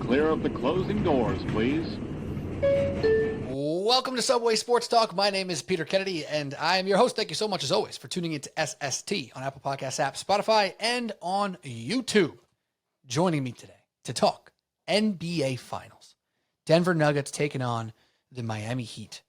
clear of the closing doors, please. Welcome to Subway Sports Talk. My name is Peter Kennedy, and I am your host. Thank you so much, as always, for tuning into SST on Apple Podcasts app, Spotify, and on YouTube. Joining me today to talk NBA Finals. Denver Nuggets taking on the Miami Heat.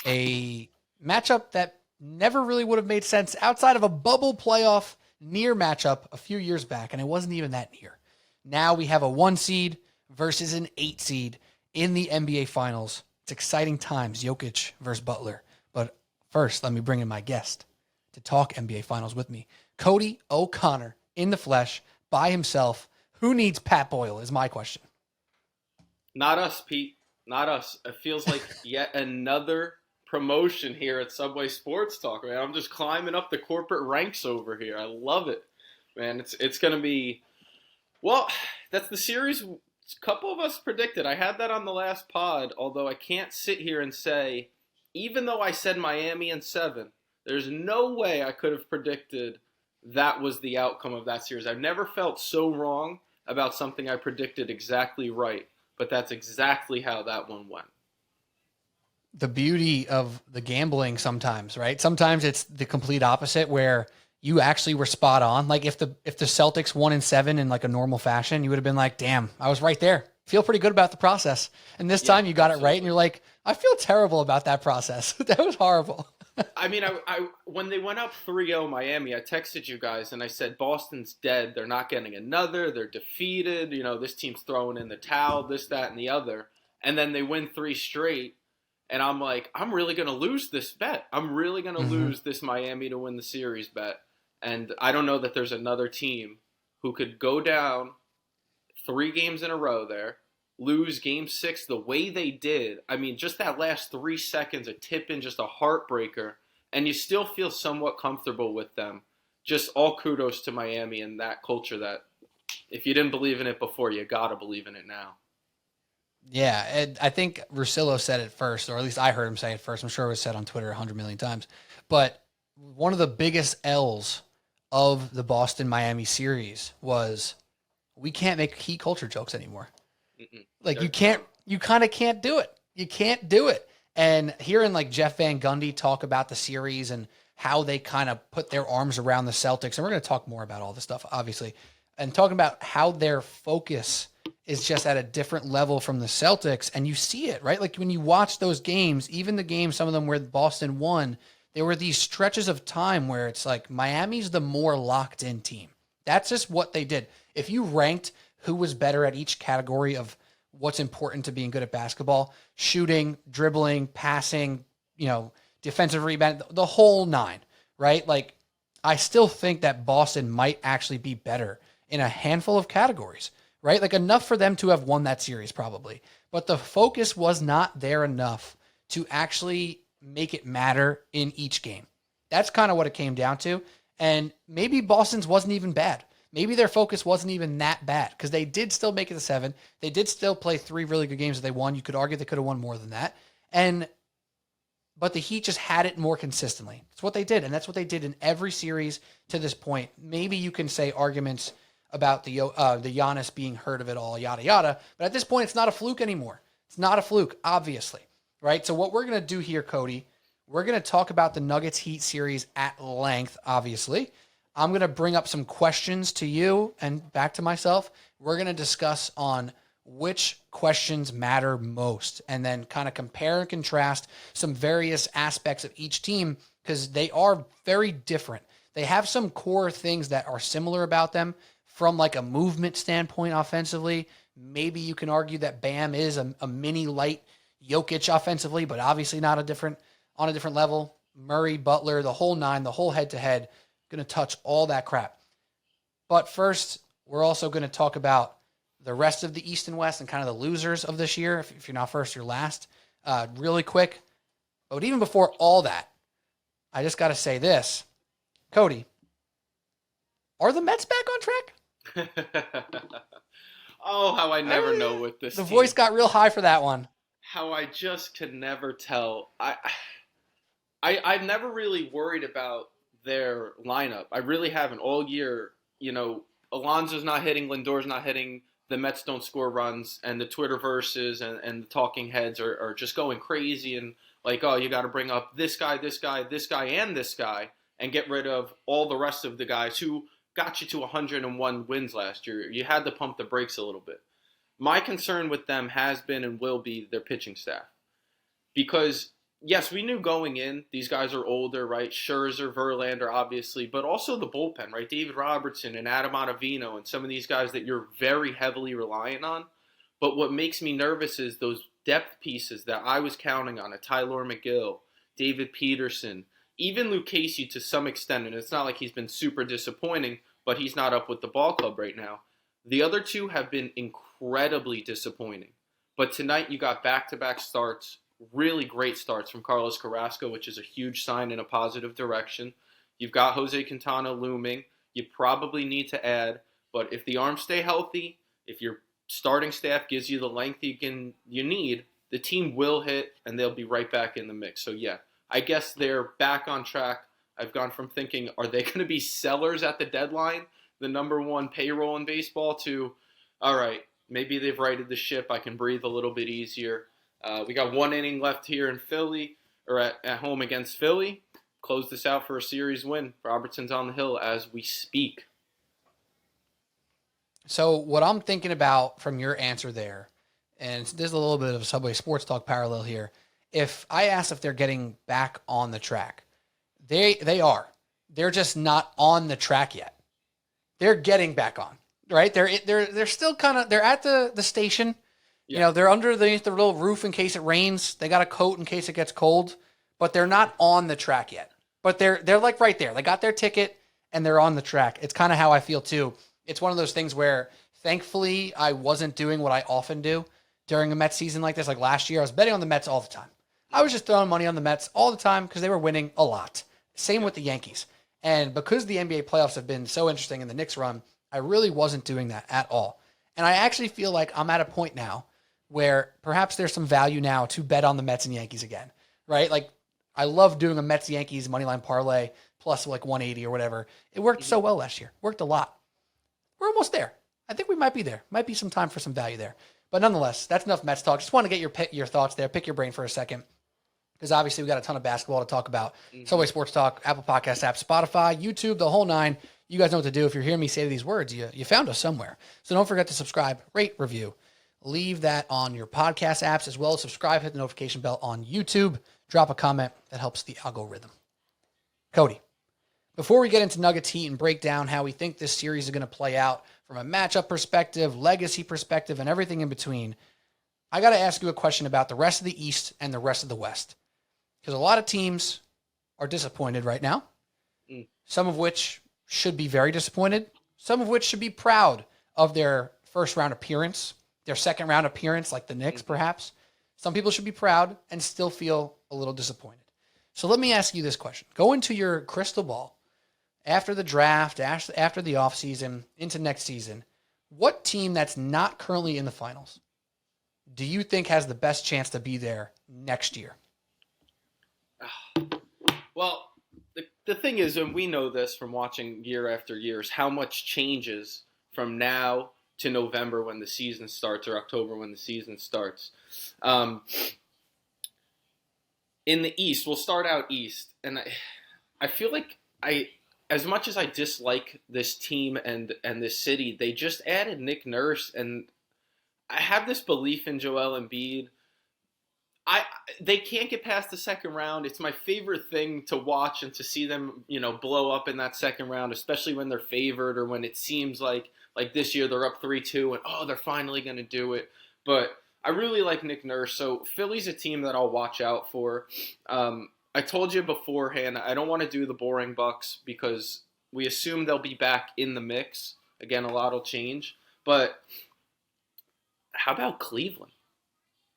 A matchup that never really would have made sense outside of a bubble playoff near matchup a few years back, and it wasn't even that near. Now we have a 1 seed versus an 8 seed in the NBA Finals. It's exciting times, Jokic versus Butler. But first, let me bring in my guest to talk NBA Finals with me. Cody O'Connor in the flesh, by himself. Who needs Pat Boyle is my question. Not us, Pete. Not us. It feels like yet another promotion here at Subway Sports Talk, man. I'm just climbing up the corporate ranks over here. I love it, man. It's going to be, well, that's the series a couple of us predicted. I had that on the last pod, although I can't sit here and say, even though I said Miami in 7, there's no way I could have predicted that was the outcome of that series. I've never felt so wrong about something I predicted exactly right, but that's exactly how that one went. The beauty of the gambling sometimes, right? Sometimes it's the complete opposite where you actually were spot on. Like if the Celtics won in 7 in like a normal fashion, you would have been like, damn, I was right there. Feel pretty good about the process. And this time you got it right and you're like, I feel terrible about that process. That was horrible. I mean, I when they went up 3-0 Miami, I texted you guys and I said, Boston's dead. They're not getting another. They're defeated. You know, this team's throwing in the towel, this, that, and the other. And then they win 3 straight. And I'm like, I'm really going to lose this bet. I'm really going to lose this Miami to win the series bet. And I don't know that there's another team who could go down 3 games in a row there, lose game 6 the way they did. I mean, just that last 3 seconds, a tip in, just a heartbreaker. And you still feel somewhat comfortable with them. Just all kudos to Miami and that culture that if you didn't believe in it before, you got to believe in it now. Yeah, and I think Russillo said it first, or at least I heard him say it first. I'm sure it was said on Twitter 100 million times. But one of the biggest L's of the Boston-Miami series was we can't make Heat culture jokes anymore. Like you kind of can't do it. You can't do it. And hearing like Jeff Van Gundy talk about the series and how they kind of put their arms around the Celtics, and we're going to talk more about all this stuff, obviously, and talking about how their focus is just at a different level from the Celtics. And you see it, right? Like when you watch those games, even the games, some of them where Boston won, there were these stretches of time where it's like Miami's the more locked in team. That's just what they did. If you ranked who was better at each category of what's important to being good at basketball, shooting, dribbling, passing, defensive rebound, the whole 9, right? Like I still think that Boston might actually be better in a handful of categories, right? Like enough for them to have won that series probably. But the focus was not there enough to actually make it matter in each game. That's kind of what it came down to. And maybe Boston's wasn't even bad. Maybe their focus wasn't even that bad because they did still make it to 7. They did still play 3 really good games that they won. You could argue they could have won more than that. But the Heat just had it more consistently. That's what they did. And that's what they did in every series to this point. Maybe you can say arguments about the Giannis being hurt of it all, yada, yada. But at this point, it's not a fluke anymore. It's not a fluke, obviously. Right? So what we're going to do here, Cody, we're going to talk about the Nuggets Heat series at length, obviously. I'm going to bring up some questions to you and back to myself. We're going to discuss on which questions matter most and then kind of compare and contrast some various aspects of each team because they are very different. They have some core things that are similar about them from like a movement standpoint offensively. Maybe you can argue that Bam is a mini light Jokic offensively, but obviously not on a different level. Murray, Butler, the whole 9, the whole head-to-head, going to touch all that crap. But first, we're also going to talk about the rest of the East and West and kind of the losers of this year. If you're not first, you're last. Really quick. But even before all that, I just got to say this. Cody, are the Mets back on track? Oh, how I never know with this The team. voice got real high for that one. How I just can never tell. I've never really worried about their lineup. I really haven't all year. Alonso's not hitting, Lindor's not hitting, the Mets don't score runs, and the Twitterverses and the talking heads are just going crazy and like, oh, you got to bring up this guy, this guy, this guy, and this guy, and get rid of all the rest of the guys who got you to 101 wins last year. You had to pump the brakes a little bit. My concern with them has been and will be their pitching staff. Because, yes, we knew going in, these guys are older, right? Scherzer, Verlander, obviously, but also the bullpen, right? David Robertson and Adam Ottavino and some of these guys that you're very heavily reliant on. But what makes me nervous is those depth pieces that I was counting on, a Tyler McGill, David Peterson, even Lucchesi to some extent, and it's not like he's been super disappointing, but he's not up with the ball club right now. The other two have been incredibly disappointing. But tonight you got back-to-back starts, really great starts from Carlos Carrasco, which is a huge sign in a positive direction. You've got Jose Quintana looming. You probably need to add, but if the arms stay healthy, if your starting staff gives you the length you need, the team will hit and they'll be right back in the mix. So yeah, I guess they're back on track. I've gone from thinking, are they going to be sellers at the deadline, the number one payroll in baseball, to, all right, maybe they've righted the ship. I can breathe a little bit easier. We got 1 inning left here in Philly, or at home against Philly. Close this out for a series win. Robertson's on the hill as we speak. So what I'm thinking about from your answer there, and there's a little bit of a Subway Sports Talk parallel here. If I ask if they're getting back on the track, they are. They're just not on the track yet. They're getting back on, right? They're still kind of, they're at the station. Yeah. You know, they're under the little roof in case it rains. They got a coat in case it gets cold, but they're not on the track yet. But they're like right there. They got their ticket and they're on the track. It's kind of how I feel too. It's one of those things where thankfully I wasn't doing what I often do during a Mets season like this. Like last year, I was betting on the Mets all the time. I was just throwing money on the Mets all the time because they were winning a lot. Same with the Yankees. And because the NBA playoffs have been so interesting in the Knicks run, I really wasn't doing that at all. And I actually feel like I'm at a point now where perhaps there's some value now to bet on the Mets and Yankees again, right? Like I love doing a Mets-Yankees moneyline parlay plus like 180 or whatever. It worked so well last year. Worked a lot. We're almost there. I think we might be there. Might be some time for some value there. But nonetheless, that's enough Mets talk. Just want to get your thoughts there. Pick your brain for a second. Because obviously we got a ton of basketball to talk about. Subway Sports Talk, Apple Podcast app, Spotify, YouTube, the whole nine. You guys know what to do. If you're hearing me say these words, you found us somewhere. So don't forget to subscribe, rate, review. Leave that on your podcast apps as well as subscribe, hit the notification bell on YouTube. Drop a comment. That helps the algorithm. Cody, before we get into Nuggets Heat and break down how we think this series is going to play out from a matchup perspective, legacy perspective, and everything in between, I got to ask you a question about the rest of the East and the rest of the West. Because a lot of teams are disappointed right now, some of which should be very disappointed, some of which should be proud of their first round appearance, their second round appearance, like the Knicks perhaps. Some people should be proud and still feel a little disappointed. So let me ask you this question. Go into your crystal ball after the draft, after the offseason, into next season. What team that's not currently in the finals do you think has the best chance to be there next year? Well, the thing is, and we know this from watching year after year, is how much changes from now to November when the season starts, or October when the season starts. In the East, we'll start out East, and I feel like as much as I dislike this team and this city, they just added Nick Nurse, and I have this belief in Joel Embiid. They can't get past the second round. It's my favorite thing to watch and to see them, blow up in that second round, especially when they're favored or when it seems like this year they're up 3-2 and they're finally going to do it. But I really like Nick Nurse, so Philly's a team that I'll watch out for. I told you beforehand, I don't want to do the boring Bucks because we assume they'll be back in the mix. Again, a lot will change. But how about Cleveland?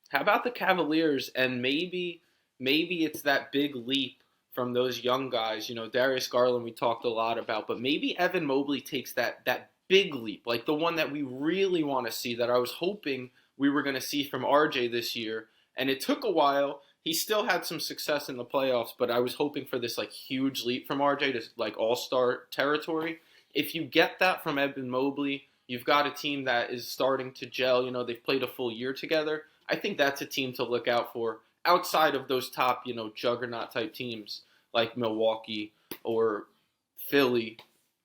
How about the Cavaliers? And maybe it's that big leap from those young guys. Darius Garland we talked a lot about, but maybe Evan Mobley takes that big leap, like the one that we really want to see, that I was hoping we were going to see from RJ this year. And it took a while. He still had some success in the playoffs, but I was hoping for this huge leap from RJ to all-star territory. If you get that from Evan Mobley, You've got a team that is starting to gel. You know, they've played a full year together. I think that's a team to look out for outside of those top, you know, juggernaut type teams like Milwaukee or Philly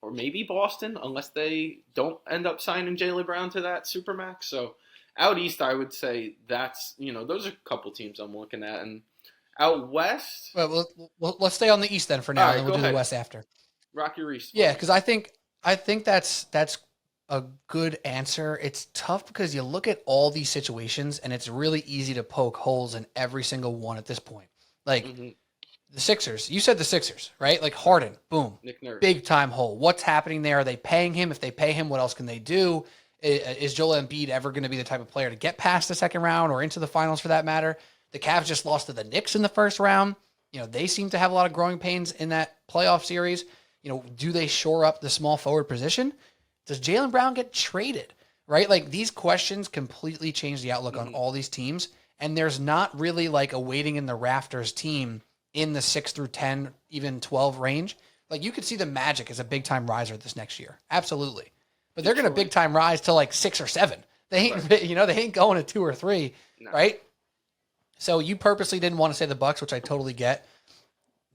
or maybe Boston, unless they don't end up signing Jaylen Brown to that supermax. So out east, I would say that's, you know, those are a couple teams I'm looking at. And out west, Well, let's stay on the East then for now, all and right, then go we'll do the ahead. West after. Rock your east. Yeah, because I think that's a good answer. It's tough because you look at all these situations, and it's really easy to poke holes in every single one at this point. Like Mm-hmm. the Sixers, you said the Sixers, right? Like Harden, boom, Nick Nurse. big time hole. What's happening there? Are they paying him? If they pay him, what else can they do? Is Joel Embiid ever going to be the type of player to get past the second round or into the finals for that matter? The Cavs just lost to the Knicks in the first round. You know, they seem to have a lot of growing pains in that playoff series. You know, do they shore up the small forward position? Does Jaylen Brown get traded? Right? Like these questions completely change the outlook on all these teams. And there's not really like a waiting in the rafters team in the 6 through 10, even 12 range. Like you could see the Magic as a big time riser this next year. Absolutely. But they're going to big time rise to like 6 or 7. They ain't, you know, they ain't going to 2 or 3, No. right? So you purposely didn't want to say the Bucks, which I totally get.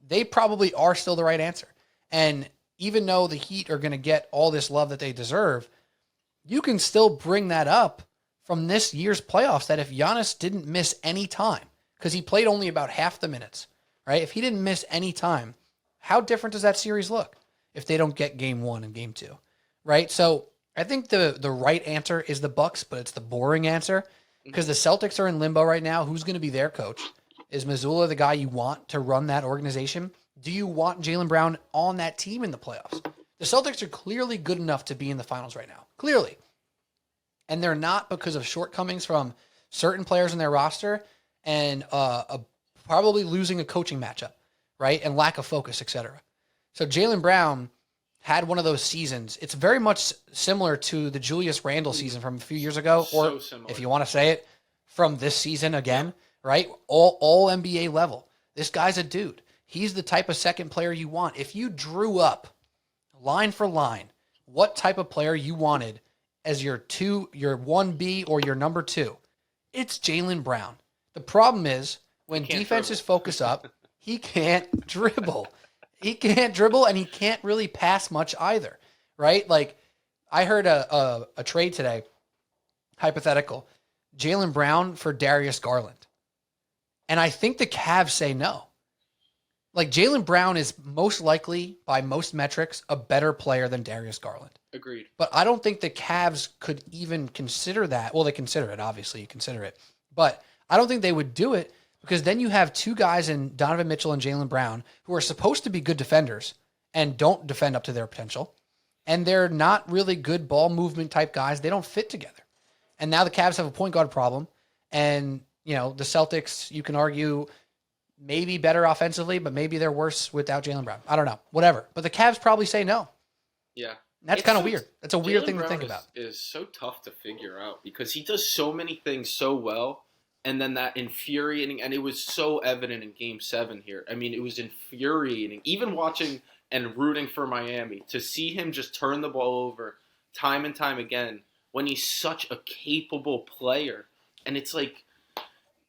They probably are still the right answer. And even though the Heat are going to get all this love that they deserve, you can still bring that up from this year's playoffs that if Giannis didn't miss any time, because he played only about half the minutes, right? If he didn't miss any time, how different does that series look if they don't get game 1 and game 2, right? So I think the right answer is the Bucks, but it's the boring answer because the Celtics are in limbo right now. Who's going to be their coach? Is Mazzulla the guy you want to run that organization? Do you want Jaylen Brown on that team in the playoffs? The Celtics are clearly good enough to be in the finals right now. Clearly. And they're not because of shortcomings from certain players in their roster and probably losing a coaching matchup, right? And lack of focus, etc. So Jaylen Brown had one of those seasons. It's very much similar to the Julius Randle season from a few years ago, or if you want to say it, from this season again, right? All NBA level. This guy's a dude. He's the type of second player you want. If you drew up line for line what type of player you wanted as your 1B or your number 2, it's Jaylen Brown. The problem is when defenses focus up, he can't dribble. He can't dribble, and he can't really pass much either, right? Like, I heard a trade today, hypothetical, Jaylen Brown for Darius Garland. And I think the Cavs say no. Like, Jaylen Brown is most likely, by most metrics, a better player than Darius Garland. Agreed. But I don't think the Cavs could even consider that. Well, they consider it, obviously, you consider it. But I don't think they would do it because then you have two guys in Donovan Mitchell and Jaylen Brown who are supposed to be good defenders and don't defend up to their potential. And they're not really good ball movement type guys. They don't fit together. And now the Cavs have a point guard problem. And, you know, the Celtics, you can argue, maybe better offensively, but maybe they're worse without Jaylen Brown. I don't know. Whatever. But the Cavs probably say no. Yeah. That's kind of weird. That's a weird thing to think about. Is so tough to figure out because he does so many things so well, and then that infuriating, and it was so evident in Game 7 here. I mean, it was infuriating. Even watching and rooting for Miami, to see him just turn the ball over time and time again when he's such a capable player. And it's like,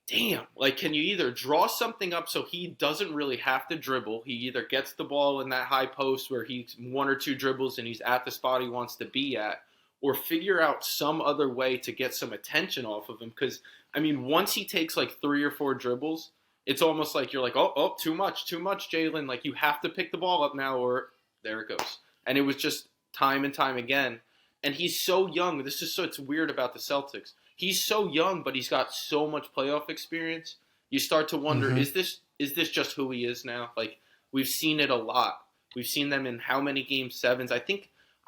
damn, like, can you either draw something up so he doesn't really have to dribble? He either gets the ball in that high post where he's one or two dribbles and he's at the spot he wants to be at, or figure out some other way to get some attention off of him. Because, I mean, once he takes like 3 or 4 dribbles, it's almost like you're like, oh, too much, Jaylen. Like, you have to pick the ball up now or there it goes. And it was just time and time again. And he's so young. This is so, it's weird about the Celtics. He's so young, but he's got so much playoff experience. You start to wonder, is this just who he is now? Like, we've seen it a lot. We've seen them in how many Game 7s?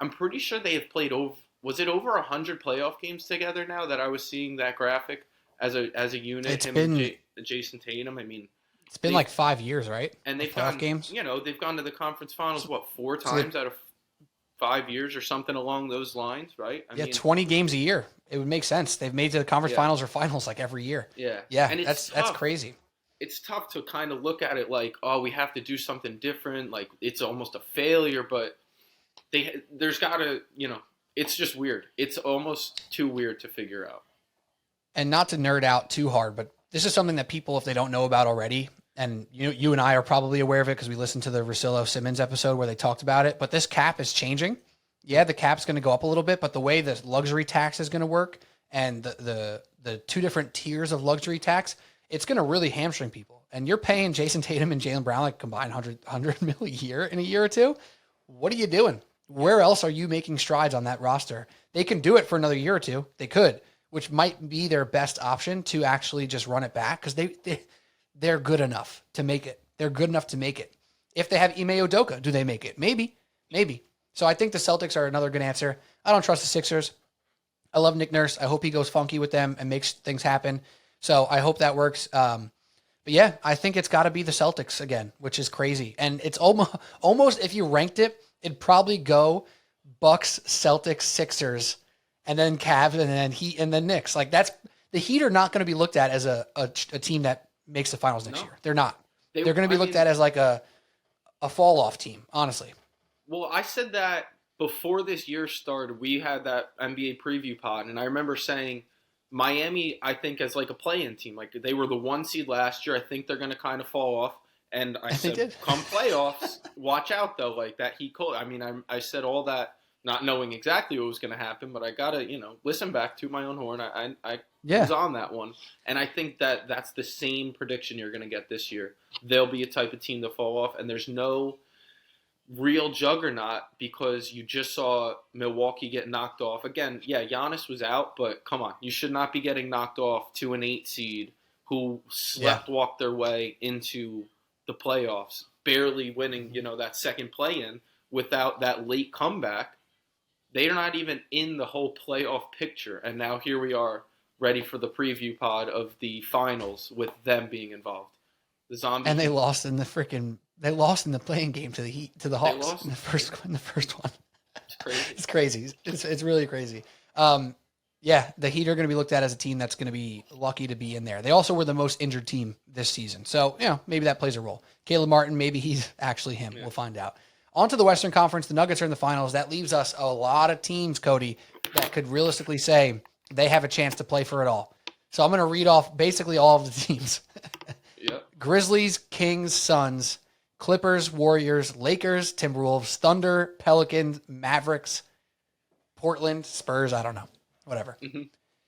I'm pretty sure they have played over. Was it over 100 playoff games together now that I was seeing that graphic as a unit? It's him been and Jason Tatum. I mean, it's been like 5 years, right? And they've playoff gone games. You know, they've gone to the conference finals 4 times out of 5 years or something along those lines, right? I mean, 20 games a year. It would make sense. They've made to the conference finals or finals like every year. Yeah. And that's crazy. It's tough to kind of look at it like, oh, we have to do something different. Like, it's almost a failure, but there's got to, you know, it's just weird. It's almost too weird to figure out. And not to nerd out too hard, but this is something that people, if they don't know about already, and you and I are probably aware of it because we listened to the Russillo Simmons episode where they talked about it, but this cap is changing. Yeah, the cap's going to go up a little bit, but the way the luxury tax is going to work and the two different tiers of luxury tax, it's going to really hamstring people. And you're paying Jason Tatum and Jaylen Brown like combined 100 mil a year in a year or two. What are you doing? Where else are you making strides on that roster? They can do it for another year or two. They could, which might be their best option to actually just run it back because they're good enough to make it. They're good enough to make it. If they have Ime Udoka, do they make it? Maybe. So I think the Celtics are another good answer. I don't trust the Sixers. I love Nick Nurse. I hope he goes funky with them and makes things happen. So I hope that works. But yeah, I think it's got to be the Celtics again, which is crazy. And it's almost if you ranked it, it'd probably go Bucks, Celtics, Sixers, and then Cavs, and then Heat, and then Knicks. Like the Heat are not going to be looked at as a team that makes the finals next year. They're not. They're going to be looked at as like a fall off team, honestly. Well, I said that before this year started. We had that NBA preview pod, and I remember saying Miami, I think, as like a play-in team. Like they were the 1 seed last year. I think they're going to kind of fall off. And I said, come playoffs, watch out though. Like that Heat cold. I mean, I said all that, not knowing exactly what was going to happen, but I gotta, listen back to my own horn. I was on that one, and I think that that's the same prediction you're going to get this year. They'll be a type of team to fall off, and there's no real juggernaut because you just saw Milwaukee get knocked off again. Yeah, Giannis was out, but come on, you should not be getting knocked off to an 8 seed who walked their way into the playoffs, barely winning, that second play-in without that late comeback. They're not even in the whole playoff picture, and now here we are, ready for the preview pod of the finals with them being involved. The Zombies. And they lost in the playing game to the Heat, to the Hawks in the first one. It's crazy. It's crazy. It's really crazy. Yeah, the Heat are going to be looked at as a team that's going to be lucky to be in there. They also were the most injured team this season. So, maybe that plays a role. Caleb Martin, maybe he's actually him. Yeah. We'll find out. On to the Western Conference. The Nuggets are in the finals. That leaves us a lot of teams, Cody, that could realistically say they have a chance to play for it all. So I'm going to read off basically all of the teams. Yep. Grizzlies, Kings, Suns, Clippers, Warriors, Lakers, Timberwolves, Thunder, Pelicans, Mavericks, Portland, Spurs. I don't know. Whatever. Mm-hmm.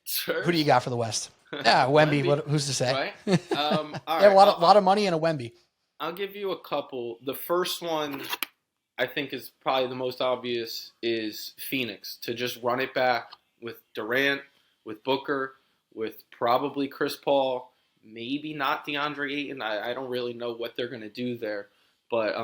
Sure. Who do you got for the West? Yeah, Wemby. Who's to say? Right? All right. A lot of money in a Wemby. I'll give you a couple. The first one I think is probably the most obvious is Phoenix, to just run it back with Durant, with Booker, with probably Chris Paul, maybe not DeAndre Ayton. I don't really know what they're going to do there. But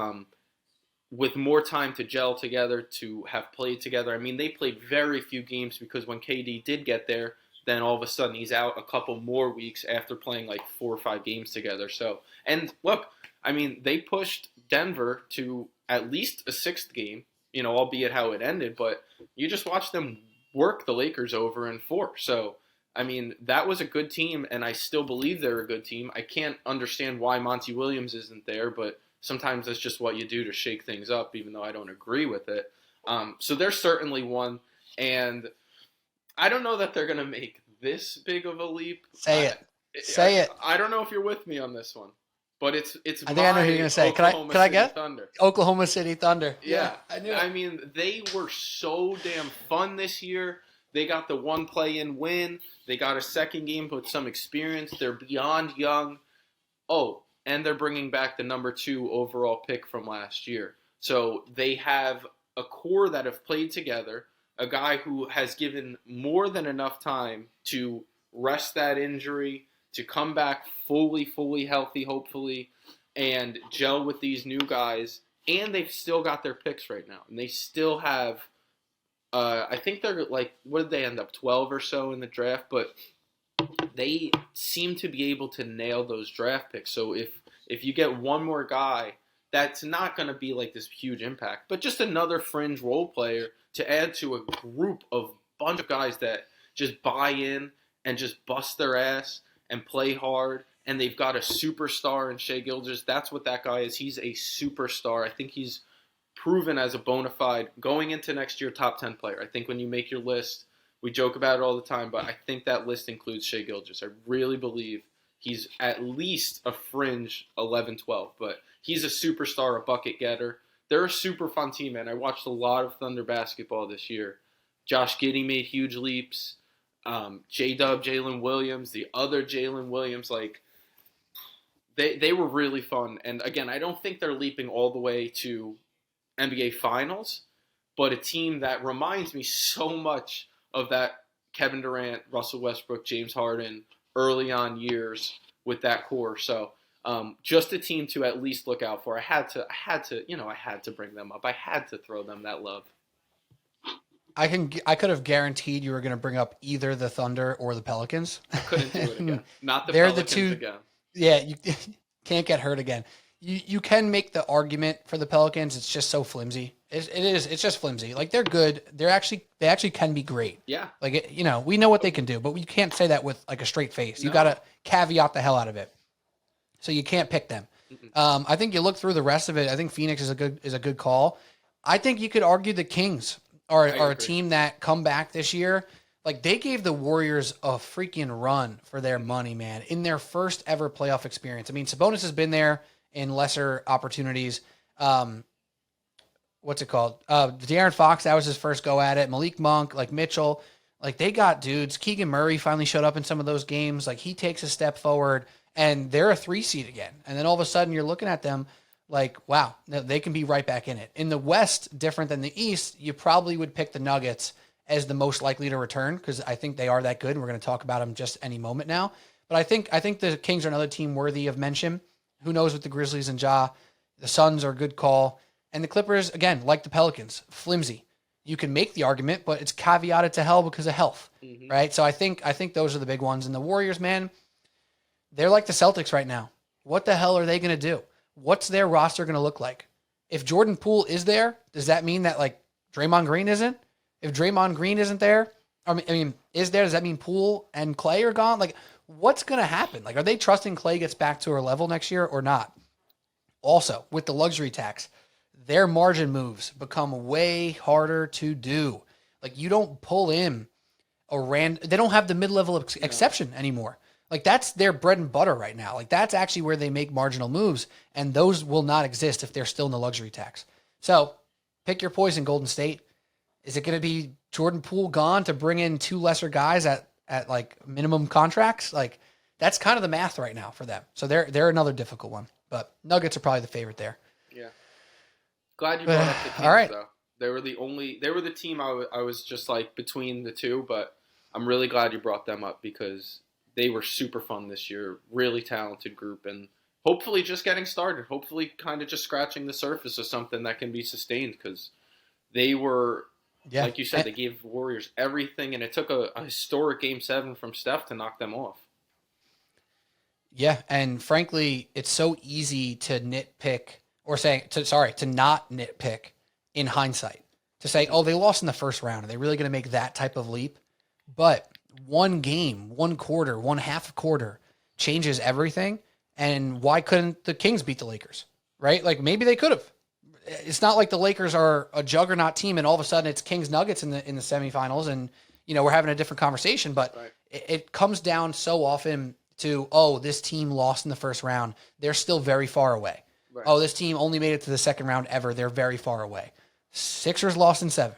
with more time to gel together, to have played together. I mean, they played very few games because when KD did get there, then all of a sudden he's out a couple more weeks after playing like 4 or 5 games together. So, and look, I mean, they pushed Denver to at least a 6th game, albeit how it ended, but you just watched them work the Lakers over in 4. So, I mean, that was a good team, and I still believe they're a good team. I can't understand why Monty Williams isn't there, but sometimes that's just what you do to shake things up, even though I don't agree with it. So they're certainly one, and I don't know that they're going to make this big of a leap. Say it. I don't know if you're with me on this one, but it's. I think I know who you're going to say. Can I guess? Thunder. Oklahoma City Thunder. Yeah, I knew it. I mean, they were so damn fun this year. They got the one play-in win. They got a second game with some experience. They're beyond young. Oh, and they're bringing back the number 2 overall pick from last year. So they have a core that have played together, a guy who has given more than enough time to rest that injury, to come back fully healthy, hopefully, and gel with these new guys. And they've still got their picks right now. And they still have, I think they're like, what did they end up, 12 or so in the draft? But they seem to be able to nail those draft picks. So if you get one more guy, that's not going to be like this huge impact, but just another fringe role player to add to a group of bunch of guys that just buy in and just bust their ass and play hard. And they've got a superstar in Shai Gilgeous. That's what that guy is. He's a superstar. I think he's proven as a bona fide going into next year top 10 player. I think when you make your list, we joke about it all the time, but I think that list includes Shai Gilgeous. I really believe he's at least a fringe 11-12, but he's a superstar, a bucket getter. They're a super fun team, man. I watched a lot of Thunder basketball this year. Josh Giddey made huge leaps. J-Dub, Jalen Williams, the other Jalen Williams, like they were really fun. And again, I don't think they're leaping all the way to NBA Finals, but a team that reminds me so much of that Kevin Durant, Russell Westbrook, James Harden early on years with that core. So just a team to at least look out for. I had to bring them up. I had to throw them that love. I could have guaranteed you were going to bring up either the Thunder or the Pelicans. I couldn't do it again. Not the They're Pelicans the two, again. Yeah, you can't get hurt again. You can make the argument for the Pelicans. It's just so flimsy. It's just flimsy. Like, they're good. They actually can be great. Yeah. Like, we know what they can do, but you can't say that with like a straight face. You got to caveat the hell out of it. So you can't pick them. I think you look through the rest of it. I think Phoenix is a good call. I think you could argue the Kings are a team that come back this year. Like, they gave the Warriors a freaking run for their money, man, in their first ever playoff experience. I mean, Sabonis has been there in lesser opportunities. What's it called? De'Aaron Fox, that was his first go at it. Malik Monk, like Mitchell, like they got dudes. Keegan Murray finally showed up in some of those games. Like, he takes a step forward, and they're a 3 seed again. And then all of a sudden you're looking at them like, wow, they can be right back in it. In the West, different than the East, you probably would pick the Nuggets as the most likely to return because I think they are that good. And we're going to talk about them just any moment now. But I think the Kings are another team worthy of mention. Who knows with the Grizzlies and Ja? The Suns are a good call. And the Clippers, again, like the Pelicans, flimsy. You can make the argument, but it's caveated to hell because of health, right? So I think those are the big ones. And the Warriors, man, they're like the Celtics right now. What the hell are they going to do? What's their roster going to look like? If Jordan Poole is there, does that mean that like Draymond Green isn't? If Draymond Green isn't there, is there? Does that mean Poole and Clay are gone? Like, what's going to happen? Like, are they trusting Clay gets back to her level next year or not? Also, with the luxury tax, their margin moves become way harder to do. Like, you don't pull in they don't have the mid-level exception anymore. Like, that's their bread and butter right now. Like, that's actually where they make marginal moves, and those will not exist if they're still in the luxury tax. So, pick your poison, Golden State. Is it going to be Jordan Poole gone to bring in 2 lesser guys at like minimum contracts? Like, that's kind of the math right now for them. So they're another difficult one. But Nuggets are probably the favorite there. Yeah. Glad you brought up the Kings, all right. though. They were the team I was just like between the two, but I'm really glad you brought them up because they were super fun this year. Really talented group, and hopefully just getting started. Hopefully kind of just scratching the surface of something that can be sustained because they were, like you said, they gave Warriors everything, and it took a historic Game 7 from Steph to knock them off. Yeah, and frankly, it's so easy to nitpick to not nitpick in hindsight. To say, oh, they lost in the first round. Are they really going to make that type of leap? But one game, one quarter, one half quarter changes everything. And why couldn't the Kings beat the Lakers? Right? Like, maybe they could have. It's not like the Lakers are a juggernaut team and all of a sudden it's Kings Nuggets in the semifinals and, we're having a different conversation. But right. it comes down so often to, oh, this team lost in the first round. They're still very far away. Right. Oh, this team only made it to the second round ever. They're very far away. Sixers lost in 7.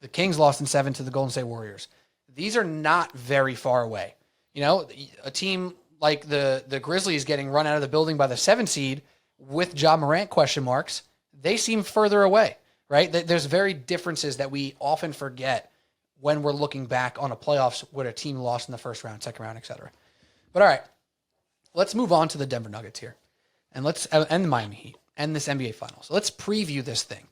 The Kings lost in 7 to the Golden State Warriors. These are not very far away. A team like the Grizzlies getting run out of the building by the 7 seed with Ja Morant question marks, they seem further away, right? There's very differences that we often forget when we're looking back on a playoffs where a team lost in the first round, second round, etc. But all right, let's move on to the Denver Nuggets here. And let's end the Miami Heat, end this NBA Finals. Let's preview this thing.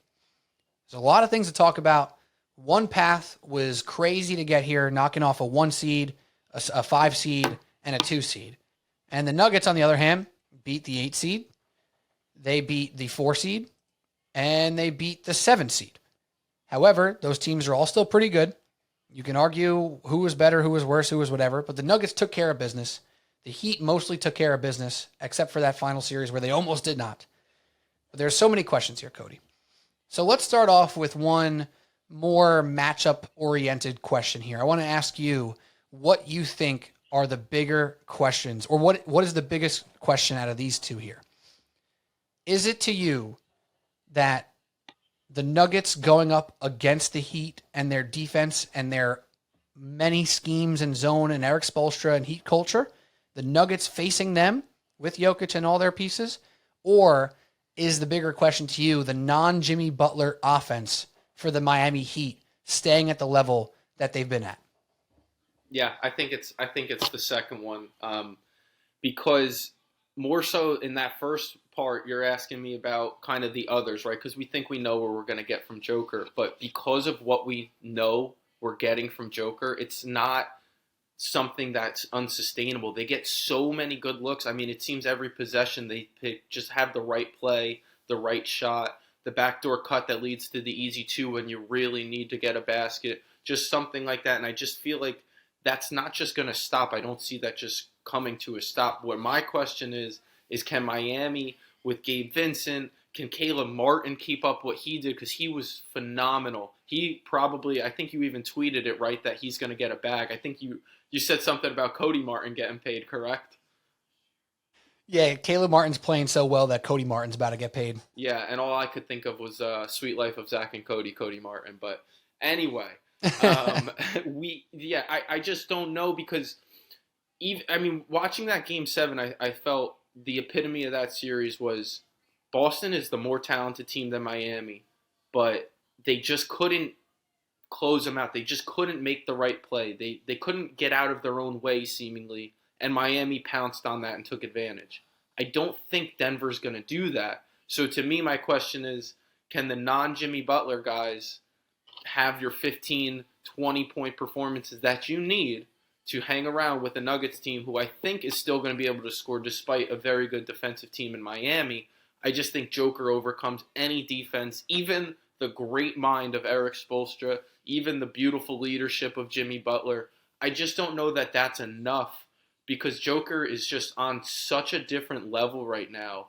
There's a lot of things to talk about. One path was crazy to get here, knocking off a 1 seed, a 5 seed, and a 2 seed. And the Nuggets, on the other hand, beat the 8 seed. They beat the 4 seed, and they beat the 7 seed. However, those teams are all still pretty good. You can argue who was better, who was worse, who was whatever, but the Nuggets took care of business. The Heat mostly took care of business, except for that final series where they almost did not. But there's so many questions here, Cody. So let's start off with one more matchup-oriented question here. I want to ask you what you think are the bigger questions, or what is the biggest question out of these two here? Is it to you that the Nuggets going up against the Heat and their defense and their many schemes and zone and Eric Spoelstra and Heat culture, the Nuggets facing them with Jokic and all their pieces, or is the bigger question to you the non-Jimmy Butler offense for the Miami Heat staying at the level that they've been at? Yeah, I think it's the second one, because more so in that first part, you're asking me about kind of the others, right? Because we think we know where we're going to get from Joker, but because of what we know we're getting from Joker, it's not something that's unsustainable. They get so many good looks. I mean, it seems every possession they pick, just have the right play, the right shot, the backdoor cut that leads to the easy two when you really need to get a basket, just something like that. And I just feel like that's not just going to stop. I don't see that just coming to a stop. What my question is can Miami with Gabe Vincent, can Caleb Martin keep up what he did? Because he was phenomenal. He probably, I think you even tweeted it, right, that he's going to get a bag. I think you said something about Cody Martin getting paid, correct? Yeah, Caleb Martin's playing so well that Cody Martin's about to get paid. Yeah, and all I could think of was Sweet Life of Zach and Cody Martin. But anyway, I just don't know because, watching that Game 7, I felt the epitome of that series was Boston is the more talented team than Miami, but they just couldn't close them out. They just couldn't make the right play. They couldn't get out of their own way, seemingly, and Miami pounced on that and took advantage. I don't think Denver's going to do that. So to me, my question is, can the non-Jimmy Butler guys have your 15, 20-point performances that you need to hang around with the Nuggets team, who I think is still going to be able to score despite a very good defensive team in Miami? I just think Joker overcomes any defense, even the great mind of Eric Spoelstra, even the beautiful leadership of Jimmy Butler. I just don't know that that's enough because Joker is just on such a different level right now,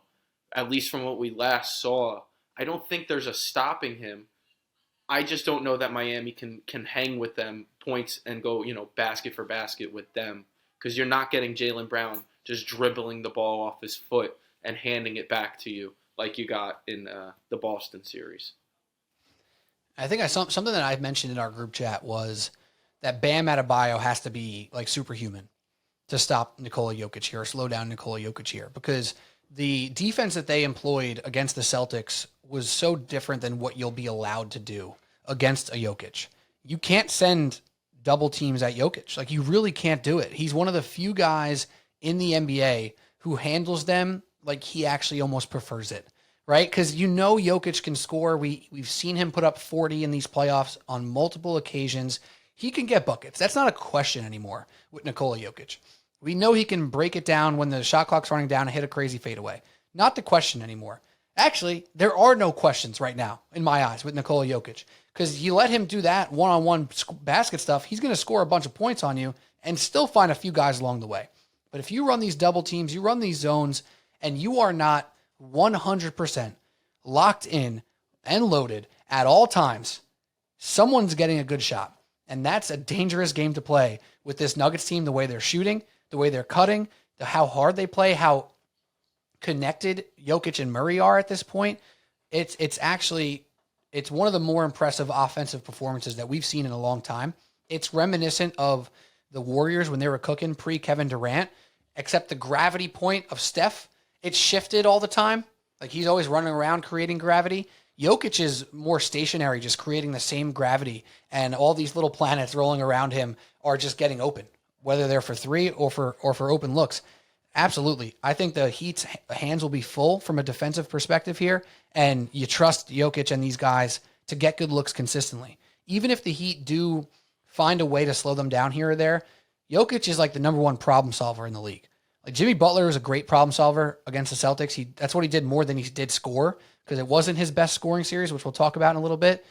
at least from what we last saw. I don't think there's a stopping him. I just don't know that Miami can hang with them points and go, basket for basket with them, because you're not getting Jaylen Brown just dribbling the ball off his foot and handing it back to you like you got in the Boston series. I think something that I mentioned in our group chat was that Bam Adebayo has to be like superhuman to stop Nikola Jokic here or slow down Nikola Jokic here, because the defense that they employed against the Celtics was so different than what you'll be allowed to do against a Jokic. You can't send double teams at Jokic. Like, you really can't do it. He's one of the few guys in the NBA who handles them like he actually almost prefers it, right? Because Jokic can score. We've seen him put up 40 in these playoffs on multiple occasions. He can get buckets. That's not a question anymore with Nikola Jokic. We know he can break it down when the shot clock's running down and hit a crazy fadeaway. Not the question anymore. Actually, there are no questions right now, in my eyes, with Nikola Jokic. Because you let him do that one-on-one basket stuff, he's going to score a bunch of points on you and still find a few guys along the way. But if you run these double teams, you run these zones, and you are not 100% locked in and loaded at all times, someone's getting a good shot. And that's a dangerous game to play with this Nuggets team, the way they're shooting, the way they're cutting, how hard they play, how connected Jokic and Murray are at this point. It's one of the more impressive offensive performances that we've seen in a long time. It's reminiscent of the Warriors when they were cooking pre-Kevin Durant, except the gravity point of Steph, it's shifted all the time. Like, he's always running around creating gravity. Jokic is more stationary, just creating the same gravity, and all these little planets rolling around him are just getting open, whether they're for three or for open looks. Absolutely. I think the Heat's hands will be full from a defensive perspective here, and you trust Jokic and these guys to get good looks consistently. Even if the Heat do find a way to slow them down here or there, Jokic is like the number one problem solver in the league. Like, Jimmy Butler was a great problem solver against the Celtics. That's what he did more than he did score, because it wasn't his best scoring series, which we'll talk about in a little bit.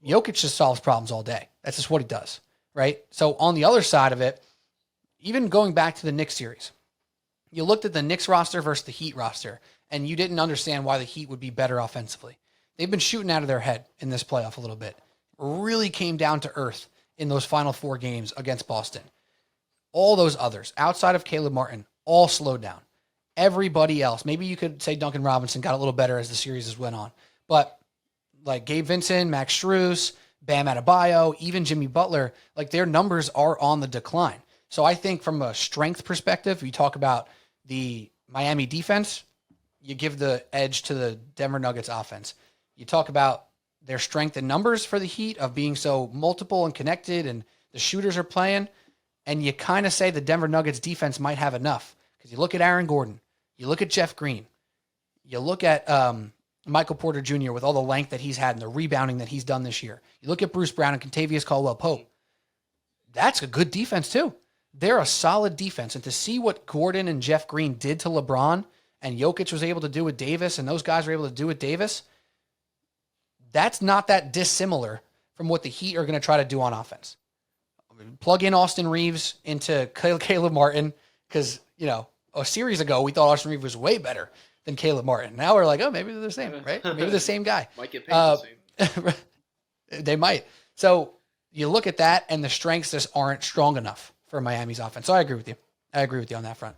Jokic just solves problems all day. That's just what he does, right? So on the other side of it, even going back to the Knicks series, you looked at the Knicks roster versus the Heat roster, and you didn't understand why the Heat would be better offensively. They've been shooting out of their head in this playoff a little bit. Really came down to earth in those final 4 games against Boston. All those others, outside of Caleb Martin, all slowed down. Everybody else, maybe you could say Duncan Robinson got a little better as the series went on. But like Gabe Vincent, Max Strus, Bam Adebayo, even Jimmy Butler, like their numbers are on the decline. So I think from a strength perspective, you talk about the Miami defense, you give the edge to the Denver Nuggets offense. You talk about their strength in numbers for the Heat of being so multiple and connected and the shooters are playing. And you kind of say the Denver Nuggets defense might have enough because you look at Aaron Gordon, you look at Jeff Green, you look at Michael Porter Jr. with all the length that he's had and the rebounding that he's done this year. You look at Bruce Brown and Contavious Caldwell-Pope. That's a good defense too. They're a solid defense. And to see what Gordon and Jeff Green did to LeBron and Jokic was able to do with Davis and those guys were able to do with Davis, that's not that dissimilar from what the Heat are going to try to do on offense. Plug in Austin Reeves into Caleb Martin because, a series ago we thought Austin Reeves was way better than Caleb Martin. Now we're like, oh, maybe they're the same, right? Maybe the same guy. Might get paid the same. They might. So you look at that and the strengths just aren't strong enough for Miami's offense. So I agree with you. I agree with you on that front.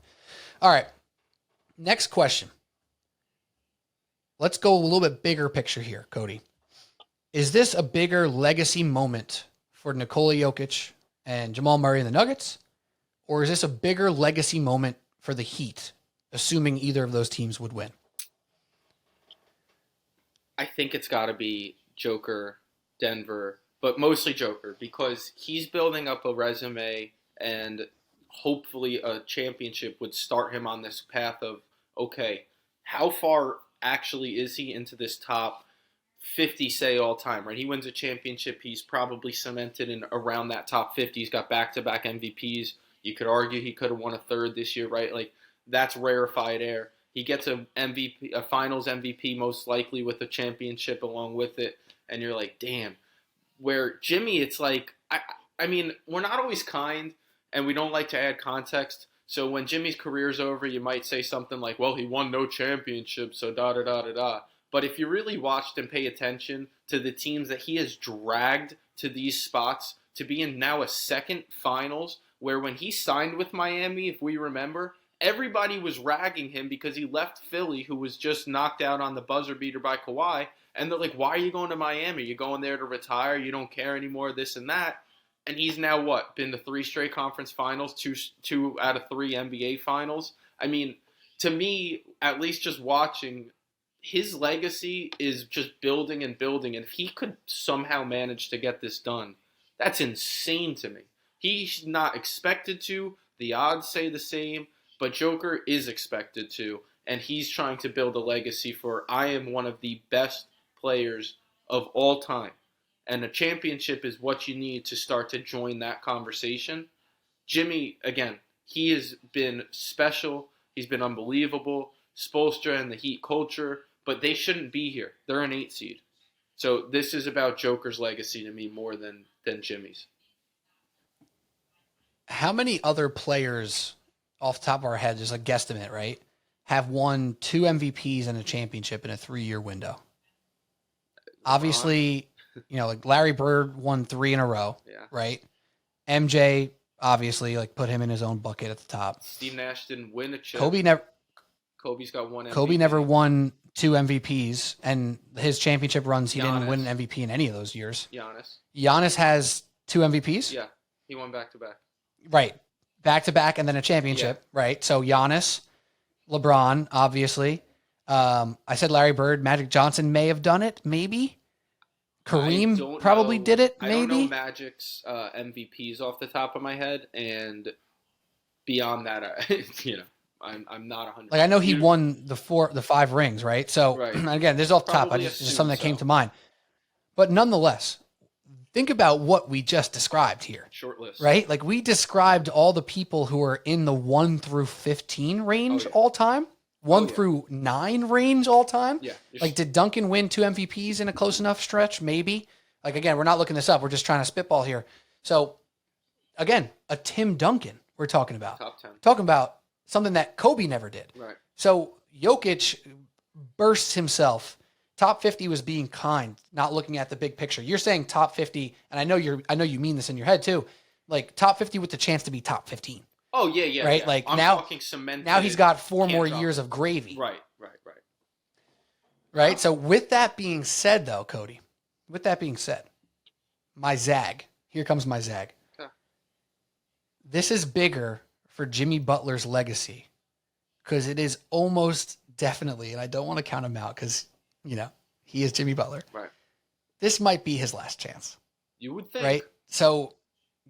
All right. Next question. Let's go a little bit bigger picture here, Cody. Is this a bigger legacy moment for Nikola Jokic and Jamal Murray and the Nuggets? Or is this a bigger legacy moment for the Heat, assuming either of those teams would win? I think it's got to be Joker, Denver, but mostly Joker because he's building up a resume and hopefully a championship would start him on this path of, okay, how far actually is he into this top 50, say, all time, right? He wins a championship. He's probably cemented in around that top 50. He's got back-to-back MVPs. You could argue he could have won a third this year, right? Like, that's rarefied air. He gets a finals MVP most likely with a championship along with it. And you're like, damn. Where Jimmy, it's like, I mean, we're not always kind and we don't like to add context. So when Jimmy's career's over, you might say something like, well, he won no championship, so da-da-da-da-da. But if you really watched and pay attention to the teams that he has dragged to these spots to be in now a second finals, where when he signed with Miami, if we remember, everybody was ragging him because he left Philly, who was just knocked out on the buzzer beater by Kawhi. And they're like, why are you going to Miami? You're going there to retire. You don't care anymore, this and that. And he's now what? Been to 3 straight conference finals, two out of 3 NBA finals. I mean, to me, at least just watching, his legacy is just building and building. And if he could somehow manage to get this done, that's insane to me. He's not expected to. The odds say the same. But Joker is expected to. And he's trying to build a legacy for, I am one of the best players of all time. And a championship is what you need to start to join that conversation. Jimmy, again, he has been special. He's been unbelievable. Spoelstra and the Heat culture. But they shouldn't be here. They're an 8 seed. So this is about Joker's legacy to me more than Jimmy's. How many other players, off the top of our head, just a guesstimate, right, have won 2 MVPs and a championship in a 3-year window? Obviously, like Larry Bird won 3 in a row, right? MJ, obviously, put him in his own bucket at the top. Steve Nash didn't win a chip. Kobe's got 1 MVP. Kobe never won 2 MVPs, and his championship runs, he didn't win an MVP in any of those years. Giannis has 2 MVPs? Yeah, he won back-to-back. Right. Back-to-back and then a championship, right? So Giannis, LeBron, obviously. I said Larry Bird, Magic Johnson may have done it, maybe. Kareem probably did it, maybe. I don't know Magic's MVPs off the top of my head, and beyond that, I'm not 100%. I know he won the 5 rings, right? So again, this is off the top. Just something that came to mind. But nonetheless, think about what we just described here. Short list. Right? We described all the people who are in the 1 through 15 range all time. 1 through 9 range all time. Yeah. Did Duncan win 2 MVPs in a close enough stretch? Maybe. Again, we're not looking this up. We're just trying to spitball here. So, again, a Tim Duncan we're talking about. Top 10. Talking about something that Kobe never did. Right. So, Jokic bursts himself top 50 was being kind, not looking at the big picture. You're saying top 50, and I know you mean this in your head too, like top 50 with the chance to be top 15. Oh yeah. Right? Yeah. Like I'm now, talking cemented. now he's got 4 more drop. years of gravy. Right. Right? So with that being said, though, Cody, with that being said, my zag. Here comes my zag. Okay. This is bigger for Jimmy Butler's legacy because it is almost definitely, and I don't want to count him out because, he is Jimmy Butler. Right. This might be his last chance. You would think. Right? So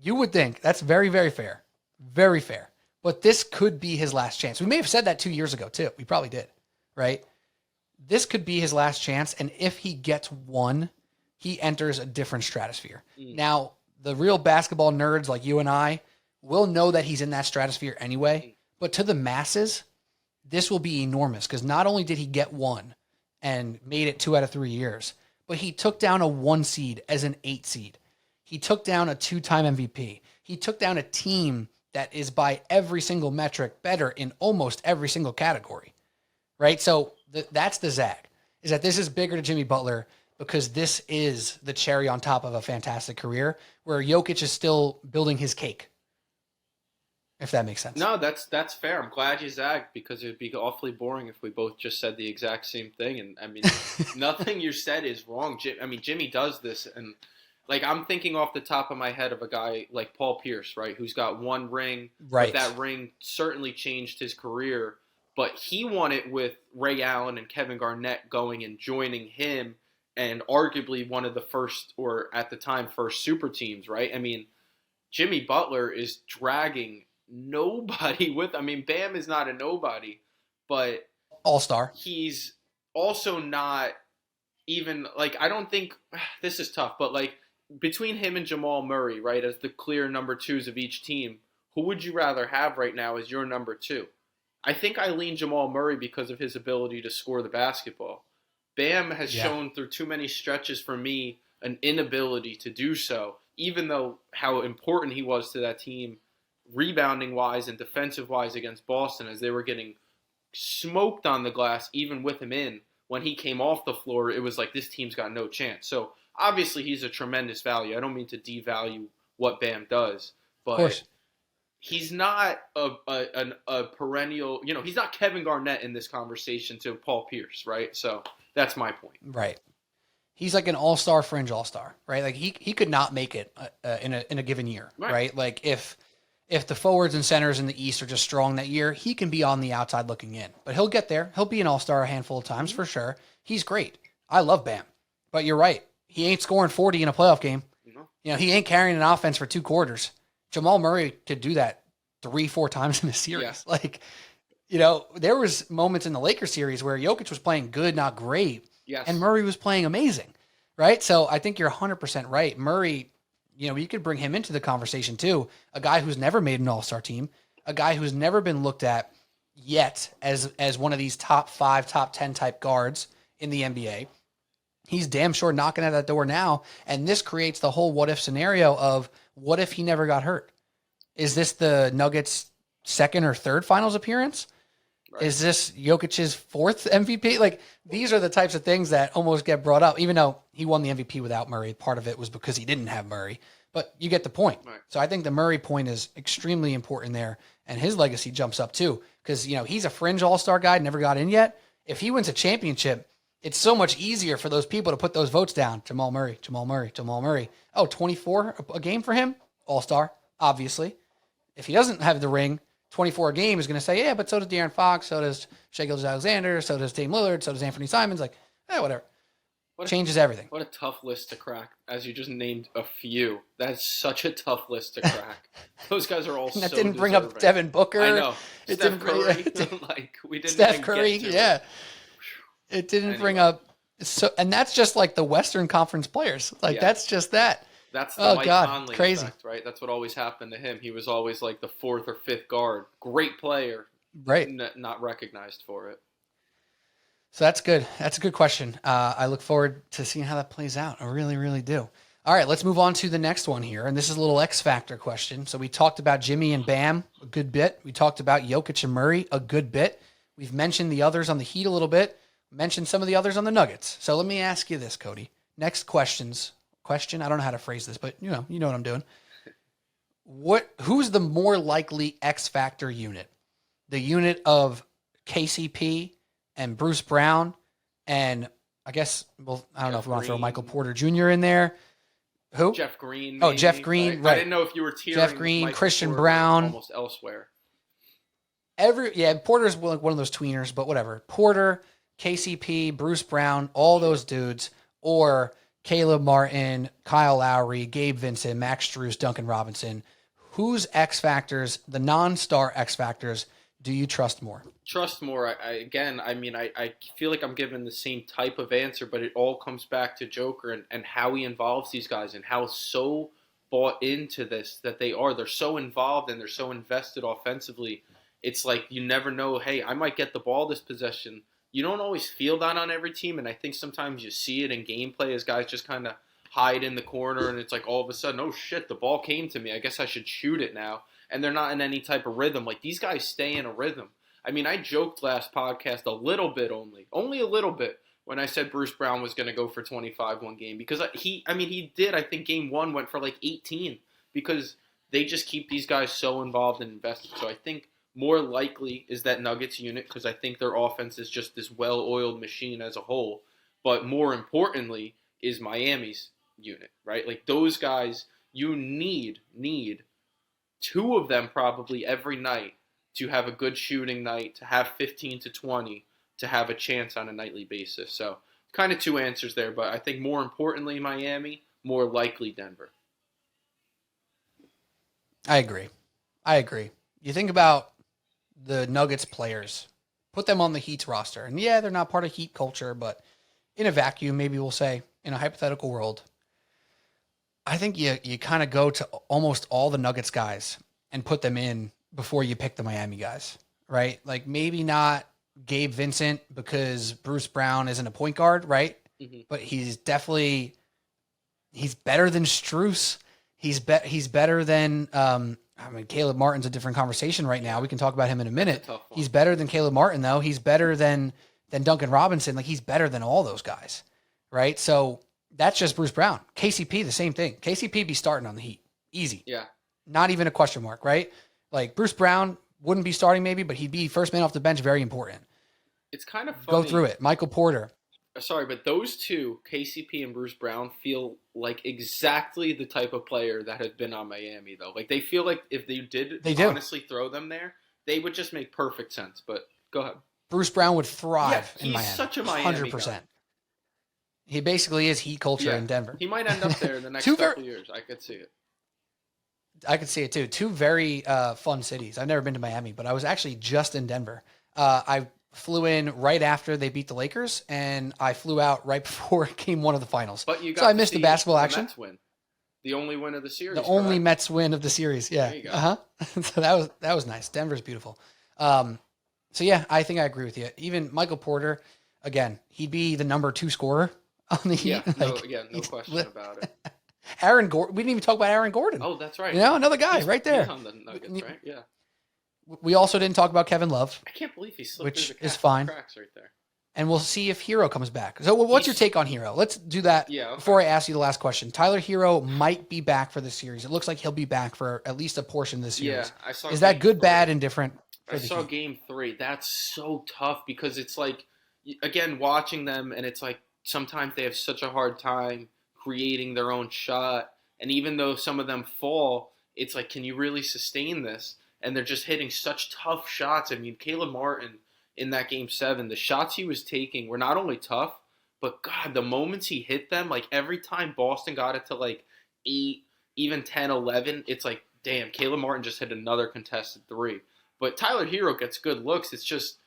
you would think that's very, very fair. Very fair. But this could be his last chance. We may have said that 2 years ago, too. We probably did. Right? This could be his last chance. And if he gets one, he enters a different stratosphere. Now, the real basketball nerds like you and I will know that he's in that stratosphere anyway. But to the masses, this will be enormous because not only did he get one and made it 2 out of 3 years, but he took down a 1 seed as an 8 seed. He took down a 2-time MVP. He took down a team that is by every single metric better in almost every single category, right? So that's the zag, is that this is bigger to Jimmy Butler because this is the cherry on top of a fantastic career where Jokic is still building his cake, if that makes sense. No, that's fair. I'm glad you zagged because it would be awfully boring if we both just said the exact same thing. And I mean, nothing you said is wrong. Jimmy does this, and like I'm thinking off the top of my head of a guy like Paul Pierce, right, who's got 1 ring. Right. But that ring certainly changed his career. But he won it with Ray Allen and Kevin Garnett going and joining him, and arguably one of the first, or at the time, first super teams, right? I mean, Jimmy Butler is dragging nobody with. I mean, Bam is not a nobody, but all-star. He's also not even like, I don't think this is tough, but like between him and Jamal Murray, right, as the clear number 2s of each team, who would you rather have right now as your number 2? I think I lean Jamal Murray because of his ability to score the basketball. Bam has shown through too many stretches for me an inability to do so, even though how important he was to that team rebounding-wise and defensive-wise against Boston as they were getting smoked on the glass even with him in. When he came off the floor, it was like this team's got no chance. So obviously he's a tremendous value. I don't mean to devalue what Bam does, but he's not a perennial, he's not Kevin Garnett in this conversation to Paul Pierce, right? So that's my point. Right. He's like an all-star, fringe all-star, right? Like he could not make it in a given year, right? Like if the forwards and centers in the East are just strong that year, he can be on the outside looking in. But he'll get there. He'll be an all-star a handful of times for sure. He's great. I love Bam. But you're right. He ain't scoring 40 in a playoff game. He ain't carrying an offense for 2 quarters. Jamal Murray could do that 3-4 times in a series. Yeah. There was moments in the Lakers series where Jokic was playing good, not great. Yes. And Murray was playing amazing, right? So I think you're 100% right. Murray, you could bring him into the conversation too. A guy who's never made an all-star team, a guy who's never been looked at yet as one of these top 5, top 10 type guards in the NBA. He's damn sure knocking at that door now. And this creates the whole what if scenario of what if he never got hurt? Is this the Nuggets' 2nd or 3rd finals appearance? Right. Is this Jokic's 4th MVP? Like, these are the types of things that almost get brought up, even though he won the MVP without Murray. Part of it was because he didn't have Murray, but you get the point. Right. So I think the Murray point is extremely important there, and his legacy jumps up too, because, he's a fringe all-star guy, never got in yet. If he wins a championship, it's so much easier for those people to put those votes down. Jamal Murray, Jamal Murray, Jamal Murray. Oh, 24 a game for him? All-star, obviously. If he doesn't have the ring, 24 a game is going to say, yeah, but so does De'Aaron Fox, so does Shai Gilgeous-Alexander, so does Dame Lillard, so does Anthony Simons. Like, whatever. Changes everything. What a tough list to crack, as you just named a few. That's such a tough list to crack. Those guys are all so that didn't bring deserving. up Devin Booker. I know. It Steph Curry. We didn't Steph even Curry, get to yeah. It didn't bring up. So, and that's just like the Western Conference players. Like, that's just that. That's the Mike Conley crazy effect, right? That's what always happened to him. He was always like the 4th or 5th guard. Great player. Right. Not recognized for it. So that's good. That's a good question. I look forward to seeing how that plays out. I really, really do. All right, let's move on to the next one here. And this is a little X factor question. So we talked about Jimmy and Bam a good bit. We talked about Jokic and Murray a good bit. We've mentioned the others on the Heat a little bit. mentioned some of the others on the Nuggets. So let me ask you this, Cody. Next question. I don't know how to phrase this, but you know what I'm doing. Who's the more likely X factor unit? The unit of KCP and Bruce Brown, and I guess, well, I don't know if we want to throw Michael Porter Jr. in there. Who? Jeff Green. Maybe. Oh, Jeff Green. Right. I didn't know if you were tiering Jeff Green, Michael Christian Porter Brown, almost elsewhere. Porter's one of those tweeners, but whatever. Porter, KCP, Bruce Brown, all those dudes, or Caleb Martin, Kyle Lowry, Gabe Vincent, Max Strus, Duncan Robinson. Whose X factors, the non-star X factors, do you trust more? Trust more. I feel like I'm giving the same type of answer, but it all comes back to Joker and how he involves these guys and how so bought into this that they are. They're so involved and they're so invested offensively. It's like you never know, hey, I might get the ball this possession. You don't always feel that on every team, and I think sometimes you see it in gameplay as guys just kind of hide in the corner, and it's like all of a sudden, oh shit, the ball came to me. I guess I should shoot it now. And they're not in any type of rhythm. Like, these guys stay in a rhythm. I mean, I joked last podcast a little bit only a little bit, when I said Bruce Brown was going to go for 25 one game. Because he did. I think game one went for like 18 because they just keep these guys so involved and invested. So I think more likely is that Nuggets unit because I think their offense is just this well-oiled machine as a whole. But more importantly is Miami's unit, right? Like, those guys, you need two of them probably every night to have a good shooting night, to have 15 to 20, to have a chance on a nightly basis. So kind of two answers there, but I think more importantly Miami, more likely Denver. I agree. You think about the Nuggets players, put them on the Heat's roster, and yeah, they're not part of Heat culture, but in a vacuum, maybe we'll say, in a hypothetical world, I think you kind of go to almost all the Nuggets guys and put them in before you pick the Miami guys, right? Like, maybe not Gabe Vincent because Bruce Brown isn't a point guard, right? Mm-hmm. But he's better than Strus. He's better than Caleb Martin's a different conversation right now. We can talk about him in a minute. He's better than Caleb Martin though. He's better than Duncan Robinson. Like, he's better than all those guys, right? So that's just Bruce Brown. KCP, the same thing. KCP be starting on the Heat. Easy. Yeah. Not even a question mark, right? Like, Bruce Brown wouldn't be starting maybe, but he'd be first man off the bench, very important. It's kind of funny. Go through it. Michael Porter. Sorry, but those two, KCP and Bruce Brown, feel like exactly the type of player that has been on Miami, though. Like, they feel like if they honestly throw them there, they would just make perfect sense. But go ahead. Bruce Brown would thrive in Miami. He's such a Miami 100%. guy. He basically is Heat culture in Denver. He might end up there in the next couple of years. I could see it. I could see it too. Two very fun cities. I've never been to Miami, but I was actually just in Denver. I flew in right after they beat the Lakers, and I flew out right before Game 1 of the finals. But you got so I missed the basketball action. Mets win. The only win of the series. The only Mets win of the series. Yeah. There you go. So that was nice. Denver's beautiful. So yeah, I think I agree with you. Even Michael Porter, again, he'd be the number 2 scorer on the Heat. No question about it. Aaron Gordon. We didn't even talk about Aaron Gordon. Oh, that's right. You know, another guy right there. He's on the Nuggets, right? Yeah. We also didn't talk about Kevin Love. I can't believe he slipped through the is fine. Cracks right there. And we'll see if Hero comes back. So what's your take on Hero? Let's do that before I ask you the last question. Tyler Hero might be back for this series. It looks like he'll be back for at least a portion of this series. Yeah, I saw. Is that good, bad, and different? I saw Game 3. That's so tough because it's like, again, watching them, and it's like sometimes they have such a hard time creating their own shot. And even though some of them fall, it's like, can you really sustain this? And they're just hitting such tough shots. I mean, Caleb Martin in that Game 7, the shots he was taking were not only tough, but God, the moments he hit them, like every time Boston got it to like 8, even 10, 11, it's like, damn, Caleb Martin just hit another contested 3. But Tyler Hero gets good looks. It's just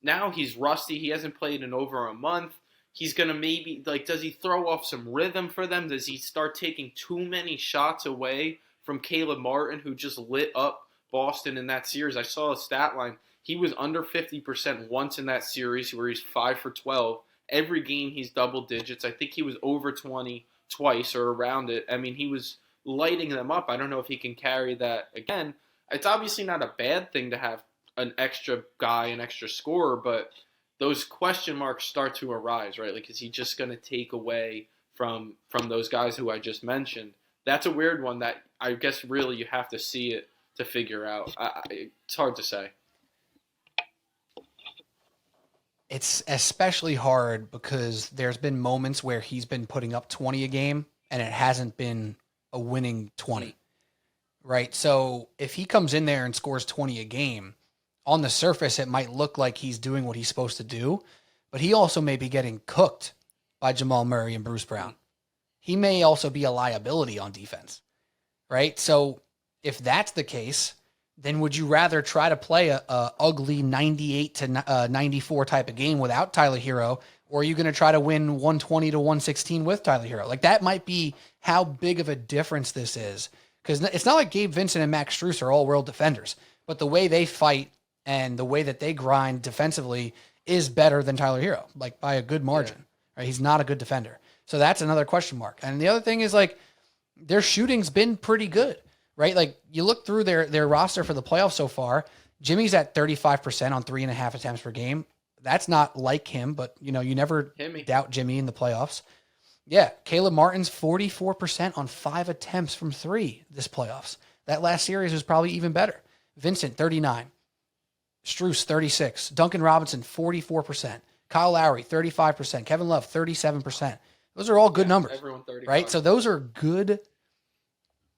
now he's rusty. He hasn't played in over a month. He's going to maybe, like, does he throw off some rhythm for them? Does he start taking too many shots away from Caleb Martin, who just lit up Boston in that series? I saw a stat line. He was under 50% once in that series where he's 5 for 12. Every game he's double digits. I think he was over 20 twice or around it. I mean, he was lighting them up. I don't know if he can carry that again. It's obviously not a bad thing to have an extra guy, an extra scorer, but those question marks start to arise, right? Like, is he just going to take away from those guys who I just mentioned? That's a weird one that I guess really you have to see it to figure out. It's hard to say. It's especially hard because there's been moments where he's been putting up 20 a game and it hasn't been a winning 20, right? So if he comes in there and scores 20 a game, on the surface, it might look like he's doing what he's supposed to do, but he also may be getting cooked by Jamal Murray and Bruce Brown. He may also be a liability on defense, right? So if that's the case, then would you rather try to play a ugly 98 to 94 type of game without Tyler Hero, or are you going to try to win 120 to 116 with Tyler Hero? Like, that might be how big of a difference this is, because it's not like Gabe Vincent and Max Strus are all world defenders, but the way they fight and the way that they grind defensively is better than Tyler Hero, like by a good margin. Right? He's not a good defender. So that's another question mark. And the other thing is, like, their shooting's been pretty good, right? Like, you look through their roster for the playoffs so far, Jimmy's at 35% on 3.5 attempts per game. That's not like him, but you never doubt Jimmy in the playoffs. Yeah, Caleb Martin's 44% on 5 attempts from 3 this playoffs. That last series was probably even better. Vincent, 39. Strus, 36. Duncan Robinson, 44%. Kyle Lowry, 35%. Kevin Love, 37%. Those are all good numbers. Everyone 35. Right? So those are good.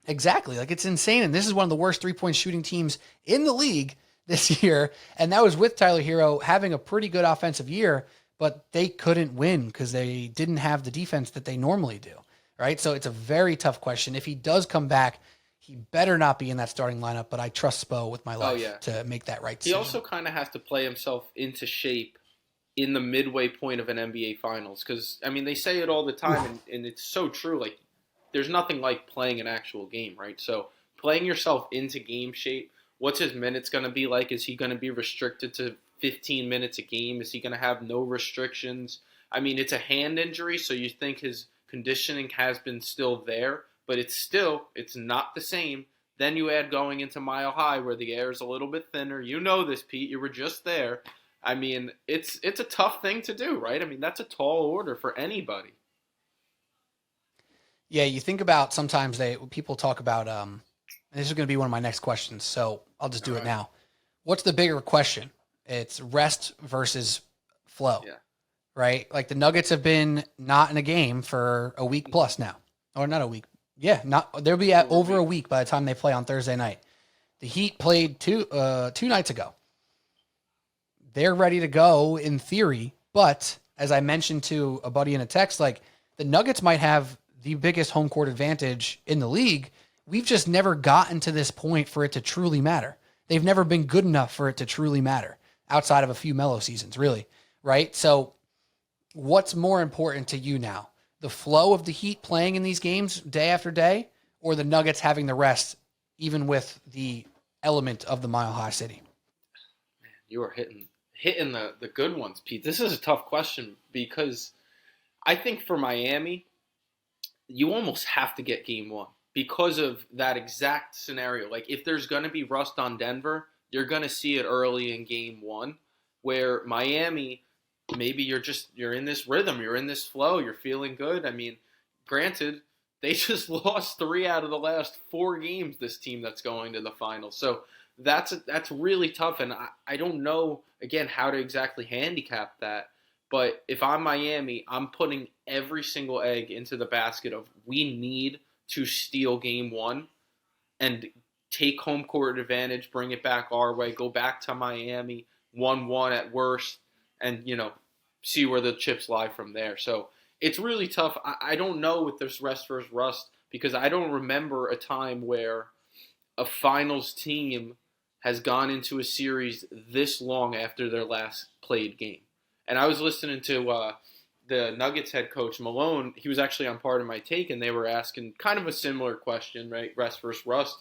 Exactly. Like, it's insane. And this is one of the worst three-point shooting teams in the league this year. And that was with Tyler Hero having a pretty good offensive year, but they couldn't win because they didn't have the defense that they normally do. Right? So it's a very tough question. If he does come back, he better not be in that starting lineup, but I trust Spo with my life to make that right decision. He also kind of has to play himself into shape in the midway point of an NBA Finals. Because, I mean, they say it all the time, and it's so true. Like, there's nothing like playing an actual game, right? So playing yourself into game shape, what's his minutes going to be like? Is he going to be restricted to 15 minutes a game? Is he going to have no restrictions? I mean, it's a hand injury, so you think his conditioning has been still there, but it's not the same. Then you add going into Mile High where the air is a little bit thinner. You know this, Pete. You were just there. I mean, it's a tough thing to do, right? I mean, that's a tall order for anybody. Yeah, you think about sometimes people talk about, and this is going to be one of my next questions, so I'll just do it now. What's the bigger question? It's rest versus flow, right? Like, the Nuggets have been not in a game for a week plus now, or not a week. Yeah, they'll be at over a week by the time they play on Thursday night. The Heat played two nights ago. They're ready to go in theory, but as I mentioned to a buddy in a text, like, the Nuggets might have the biggest home court advantage in the league. We've just never gotten to this point for it to truly matter. They've never been good enough for it to truly matter outside of a few mellow seasons, really, right? So what's more important to you now? The flow of the Heat playing in these games day after day, or the Nuggets having the rest, even with the element of the Mile High City? Man, you are hitting the good ones, Pete. This is a tough question because I think for Miami, you almost have to get game 1 because of that exact scenario. Like, if there's going to be rust on Denver, you're going to see it early in game 1, where Miami, maybe you're in this rhythm, you're in this flow, you're feeling good. I mean, granted, they just lost 3 out of the last 4 games, this team that's going to the finals. So that's really tough, and I don't know, again, how to exactly handicap that. But if I'm Miami, I'm putting every single egg into the basket of we need to steal game 1 and take home court advantage, bring it back our way, go back to Miami, 1-1 at worst, and, see where the chips lie from there. So it's really tough. I don't know with this rest versus rust because I don't remember a time where a finals team has gone into a series this long after their last played game. And I was listening to the Nuggets head coach, Malone. He was actually on Part of My Take, and they were asking kind of a similar question, right? Rest versus rust.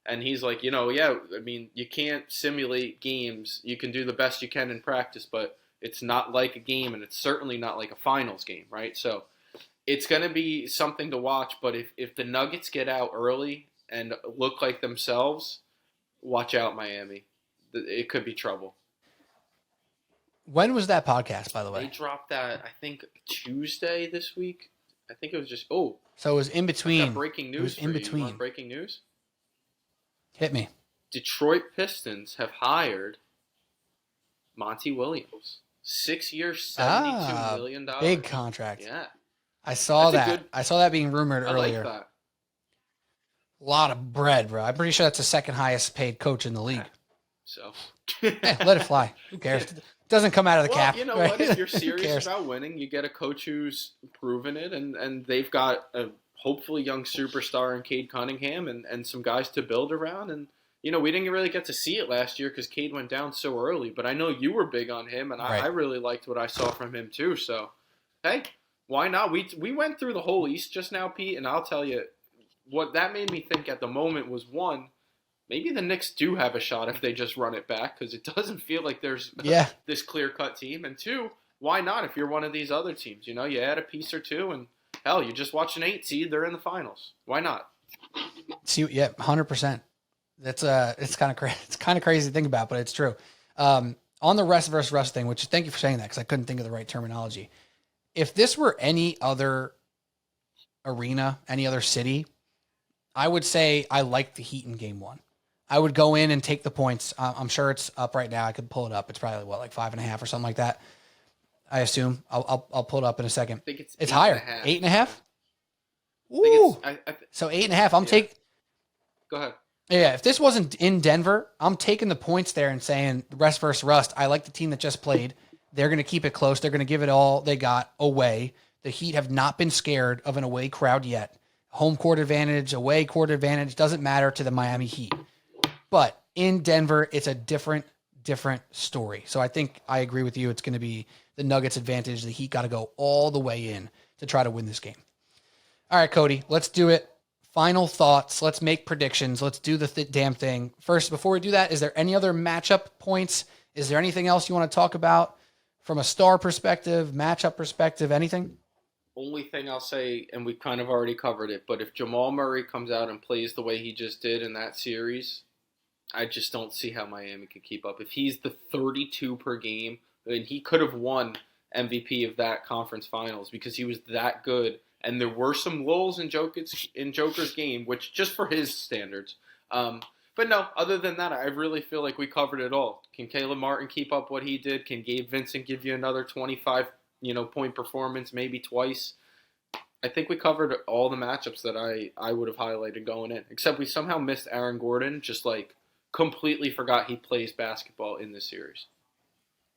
And he's like, I mean, you can't simulate games. You can do the best you can in practice, but it's not like a game, and it's certainly not like a finals game, right? So it's going to be something to watch, but if the Nuggets get out early and look like themselves, watch out, Miami. It could be trouble. When was that podcast, by the They way? dropped that, I think, Tuesday this week. I think it was just, So it was in I between. got breaking It was news for in you. You want between. breaking news? Hit me. Detroit Pistons have hired Monty Williams. 6 years, $72 million. Big contract. Yeah. I saw That's a that. good- I saw that being rumored I earlier. like that. A lot of bread, bro. I'm pretty sure that's the second highest paid coach in the league. So. Let it fly. Who cares? It doesn't come out of the Well, cap. you know right? what? If you're Who serious cares? about winning, you get a coach who's proven it, and they've got a hopefully young superstar in Cade Cunningham and some guys to build around. And, we didn't really get to see it last year because Cade went down so early, but I know you were big on him, and Right. I really liked what I saw from him too. So, hey, why not? We went through the whole East just now, Pete, and I'll tell you what that made me think at the moment was, one, maybe the Knicks do have a shot if they just run it back because it doesn't feel like there's this clear-cut team. And two, why not if you're one of these other teams? You add a piece or two, and hell, you just watch an 8 seed, they're in the finals. Why not? See, yeah, 100%. That's it's kind of crazy. It's kind of crazy to think about, but it's true. On the rest versus rust thing, which thank you for saying that because I couldn't think of the right terminology. If this were any other arena, any other city, I would say I like the Heat in Game 1. I would go in and take the points. I'm sure it's up right now. I could pull it up. It's probably like 5.5 or something like that. I assume. I'll pull it up in a second. I think it's higher. 8.5. 8.5. Ooh. So 8.5. I'm taking. Go ahead. Yeah, if this wasn't in Denver, I'm taking the points there and saying rest versus rust. I like the team that just played. They're going to keep it close. They're going to give it all they got away. The Heat have not been scared of an away crowd yet. Home court advantage, away court advantage doesn't matter to the Miami Heat. But in Denver, it's a different story. So I think I agree with you. It's going to be the Nuggets' advantage. The Heat got to go all the way in to try to win this game. All right, Cody, let's do it. Final thoughts. Let's make predictions. Let's do the damn thing. First, before we do that, is there any other matchup points? Is there anything else you want to talk about from a star perspective, matchup perspective, anything? Only thing I'll say, and we've kind of already covered it, but if Jamal Murray comes out and plays the way he just did in that series, I just don't see how Miami can keep up. If he's the 32 per game, then he could have won MVP of that conference finals because he was that good. And there were some lulls in Joker's game, which just for his standards. But no, other than that, I really feel like we covered it all. Can Caleb Martin keep up what he did? Can Gabe Vincent give you another 25 point performance, maybe twice? I think we covered all the matchups that I would have highlighted going in, except we somehow missed Aaron Gordon, just like completely forgot he plays basketball in this series.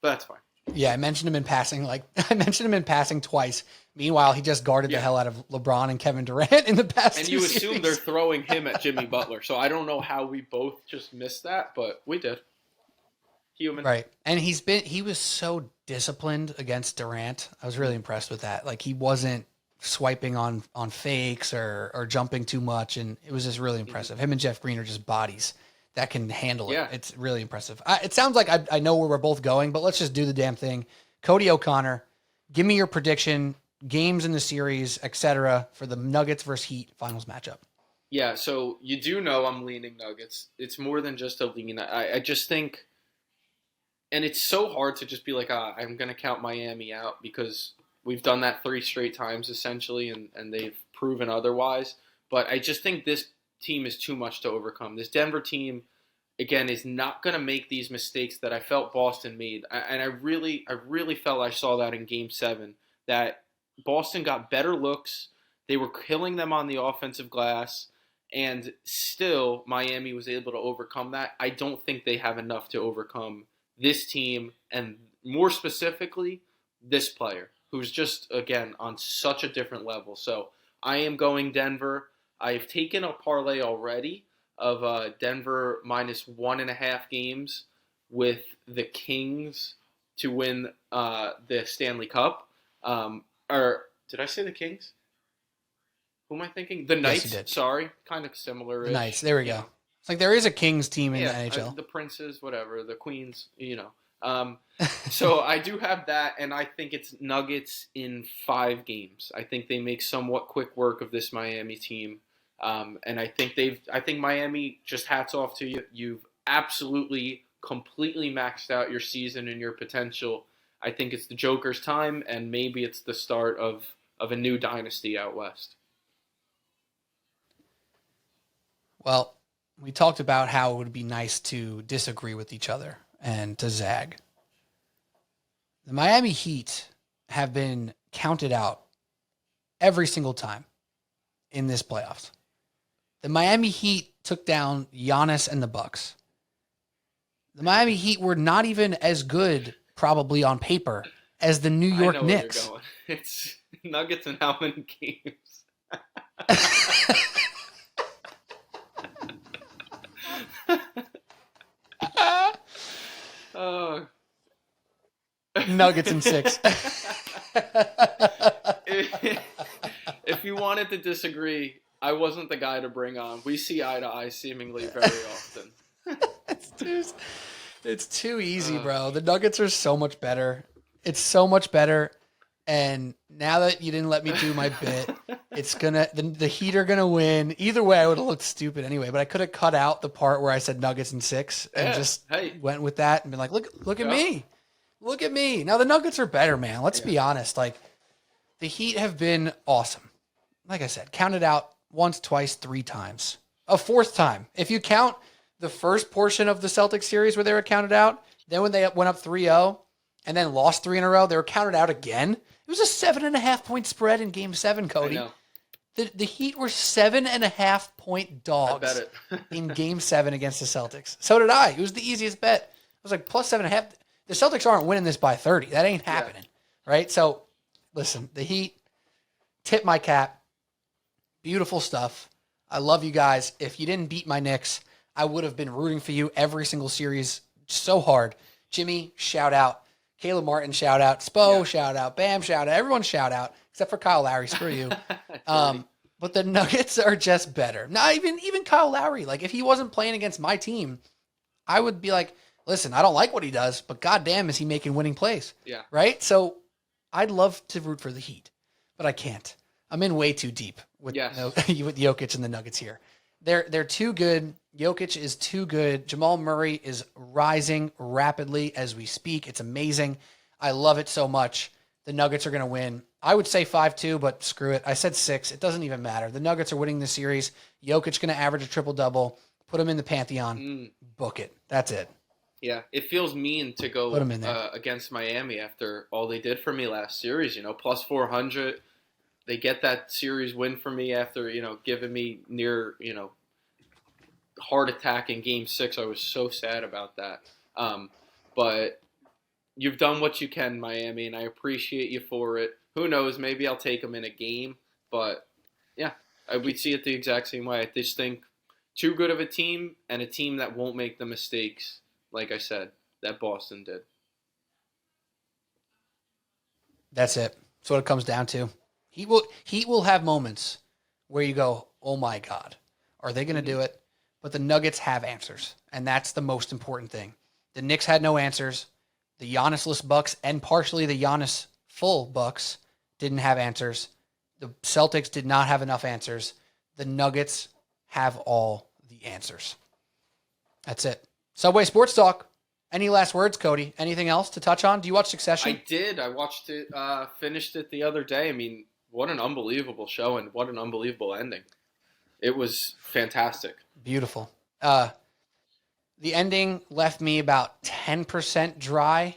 But that's fine. Yeah, I mentioned him in passing twice. Meanwhile, he just guarded the hell out of LeBron and Kevin Durant in the past. And two you series. assume they're throwing him at Jimmy Butler. So I don't know how we both just missed that, but we did. Human. Right. And he was so disciplined against Durant. I was really impressed with that. Like he wasn't swiping on fakes or jumping too much. And it was just really impressive. Him and Jeff Green are just bodies that can handle it. Yeah. It's really impressive. It sounds like I know where we're both going, but let's just do the damn thing. Cody O'Connor, give me your prediction, games in the series, etc. for the Nuggets versus Heat finals matchup. Yeah, so you do know I'm leaning Nuggets. It's more than just a lean. I just think, and it's so hard to just be like, I'm going to count Miami out because we've done that 3 straight times essentially, and they've proven otherwise. But I just think this team is too much to overcome. This Denver team, again, is not going to make these mistakes that I felt Boston made. And I really felt I saw that in Game 7, that Boston got better looks. They were killing them on the offensive glass, and still Miami was able to overcome that. I don't think they have enough to overcome this team, and more specifically, this player, who's just, again, on such a different level. So I am going Denver. I've taken a parlay already of Denver minus 1.5 games with the Kings to win the Stanley Cup. Or did I say the Kings? Who am I thinking? The Knights. Yes, you did. Sorry, kind of similar. The Knights. There we go. It's like there is a Kings team in the NHL. The Princes, whatever, the Queens. So I do have that, and I think it's Nuggets in 5 games. I think they make somewhat quick work of this Miami team. And I think Miami, just hats off to you. You've absolutely, completely maxed out your season and your potential. I think it's the Joker's time, and maybe it's the start of a new dynasty out west. Well, we talked about how it would be nice to disagree with each other and to zag. The Miami Heat have been counted out every single time in this playoffs. The Miami Heat took down Giannis and the Bucks. The Miami Heat were not even as good, probably on paper, as the New York Knicks. Where you're going. It's Nuggets in how many games? Oh. Nuggets in 6. If you wanted to disagree, I wasn't the guy to bring on. We see eye to eye seemingly very often. It's too easy, bro. The Nuggets are so much better. It's so much better. And now that you didn't let me do my bit, it's the Heat are gonna win. Either way, I would have looked stupid anyway. But I could have cut out the part where I said Nuggets in 6 and went with that and been like, look at me. Look at me. Now the Nuggets are better, man. Let's be honest. Like, the Heat have been awesome. Like I said, counted out once, twice, 3 times. A 4th time. If you count the first portion of the Celtics series where they were counted out, then when they went up 3-0 and then lost 3 in a row, they were counted out again. It was a 7.5 point spread in Game 7, Cody. I know. The Heat were 7.5 point dogs I bet it. in Game 7 against the Celtics. So did I. It was the easiest bet. I was like, plus 7.5. The Celtics aren't winning this by 30. That ain't happening, right? So, listen, the Heat, tip my cap. Beautiful stuff. I love you guys. If you didn't beat my Knicks, I would have been rooting for you every single series so hard. Jimmy, shout out. Caleb Martin, shout out. Spo, shout out. Bam, shout out. Everyone shout out, except for Kyle Lowry. Screw you. But the Nuggets are just better. Not even Kyle Lowry. Like, if he wasn't playing against my team, I would be like, listen, I don't like what he does, but goddamn, is he making winning plays? Yeah. Right? So I'd love to root for the Heat, but I can't. I'm in way too deep with with Jokic and the Nuggets here. They're too good. Jokic is too good. Jamal Murray is rising rapidly as we speak. It's amazing. I love it so much. The Nuggets are going to win. I would say 5-2, but screw it. I said 6. It doesn't even matter. The Nuggets are winning this series. Jokic going to average a triple-double. Put him in the Pantheon. Book it. That's it. Yeah, it feels mean to go Put 'em in there. Against Miami after all they did for me last series. Plus 400. They get that series win for me after, giving me near, heart attack in Game 6. I was so sad about that. But you've done what you can, Miami, and I appreciate you for it. Who knows? Maybe I'll take them in a game. But, yeah, we see it the exact same way. I just think too good of a team and a team that won't make the mistakes, like I said, that Boston did. That's it. That's what it comes down to. He will have moments where you go, oh my God, are they going to do it? But the Nuggets have answers, and that's the most important thing. The Knicks had no answers. The Giannis-less Bucks and partially the Giannis-full Bucks didn't have answers. The Celtics did not have enough answers. The Nuggets have all the answers. That's it. Subway Sports Talk. Any last words, Cody? Anything else to touch on? Do you watch Succession? I did. I watched it, finished it the other day. I mean, what an unbelievable show and what an unbelievable ending. It was fantastic. Beautiful. The ending left me about 10% dry,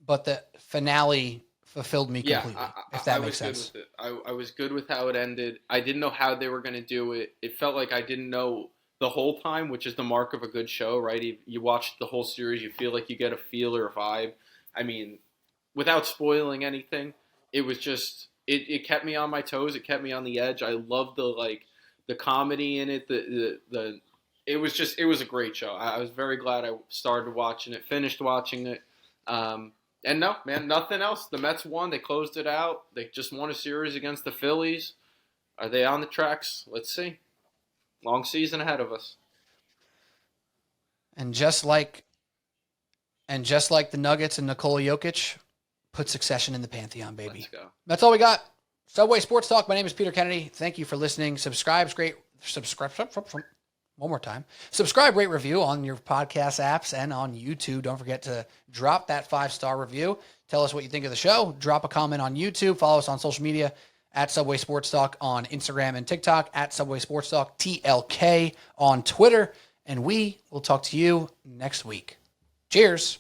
but the finale fulfilled me completely, if that makes sense. Good with it. I was good with how it ended. I didn't know how they were going to do it. It felt like I didn't know the whole time, which is the mark of a good show, right? You watch the whole series, you feel like you get a feel or a vibe. I mean, without spoiling anything, it was just it kept me on my toes. It kept me on the edge. I loved the comedy in it. It was a great show. I was very glad I started watching it, finished watching it. And no, man, nothing else. The Mets won. They closed it out. They just won a series against the Phillies. Are they on the tracks? Let's see. Long season ahead of us. And just like the Nuggets and Nikola Jokic, put Succession in the Pantheon, baby. Let's go. That's all we got. Subway Sports Talk. My name is Peter Kennedy. Thank you for listening. Subscribe. One one more time. Subscribe, rate, review on your podcast apps and on YouTube. Don't forget to drop that 5-star review. Tell us what you think of the show. Drop a comment on YouTube. Follow us on social media at Subway Sports Talk on Instagram and TikTok, at Subway Sports Talk TLK on Twitter. And we will talk to you next week. Cheers.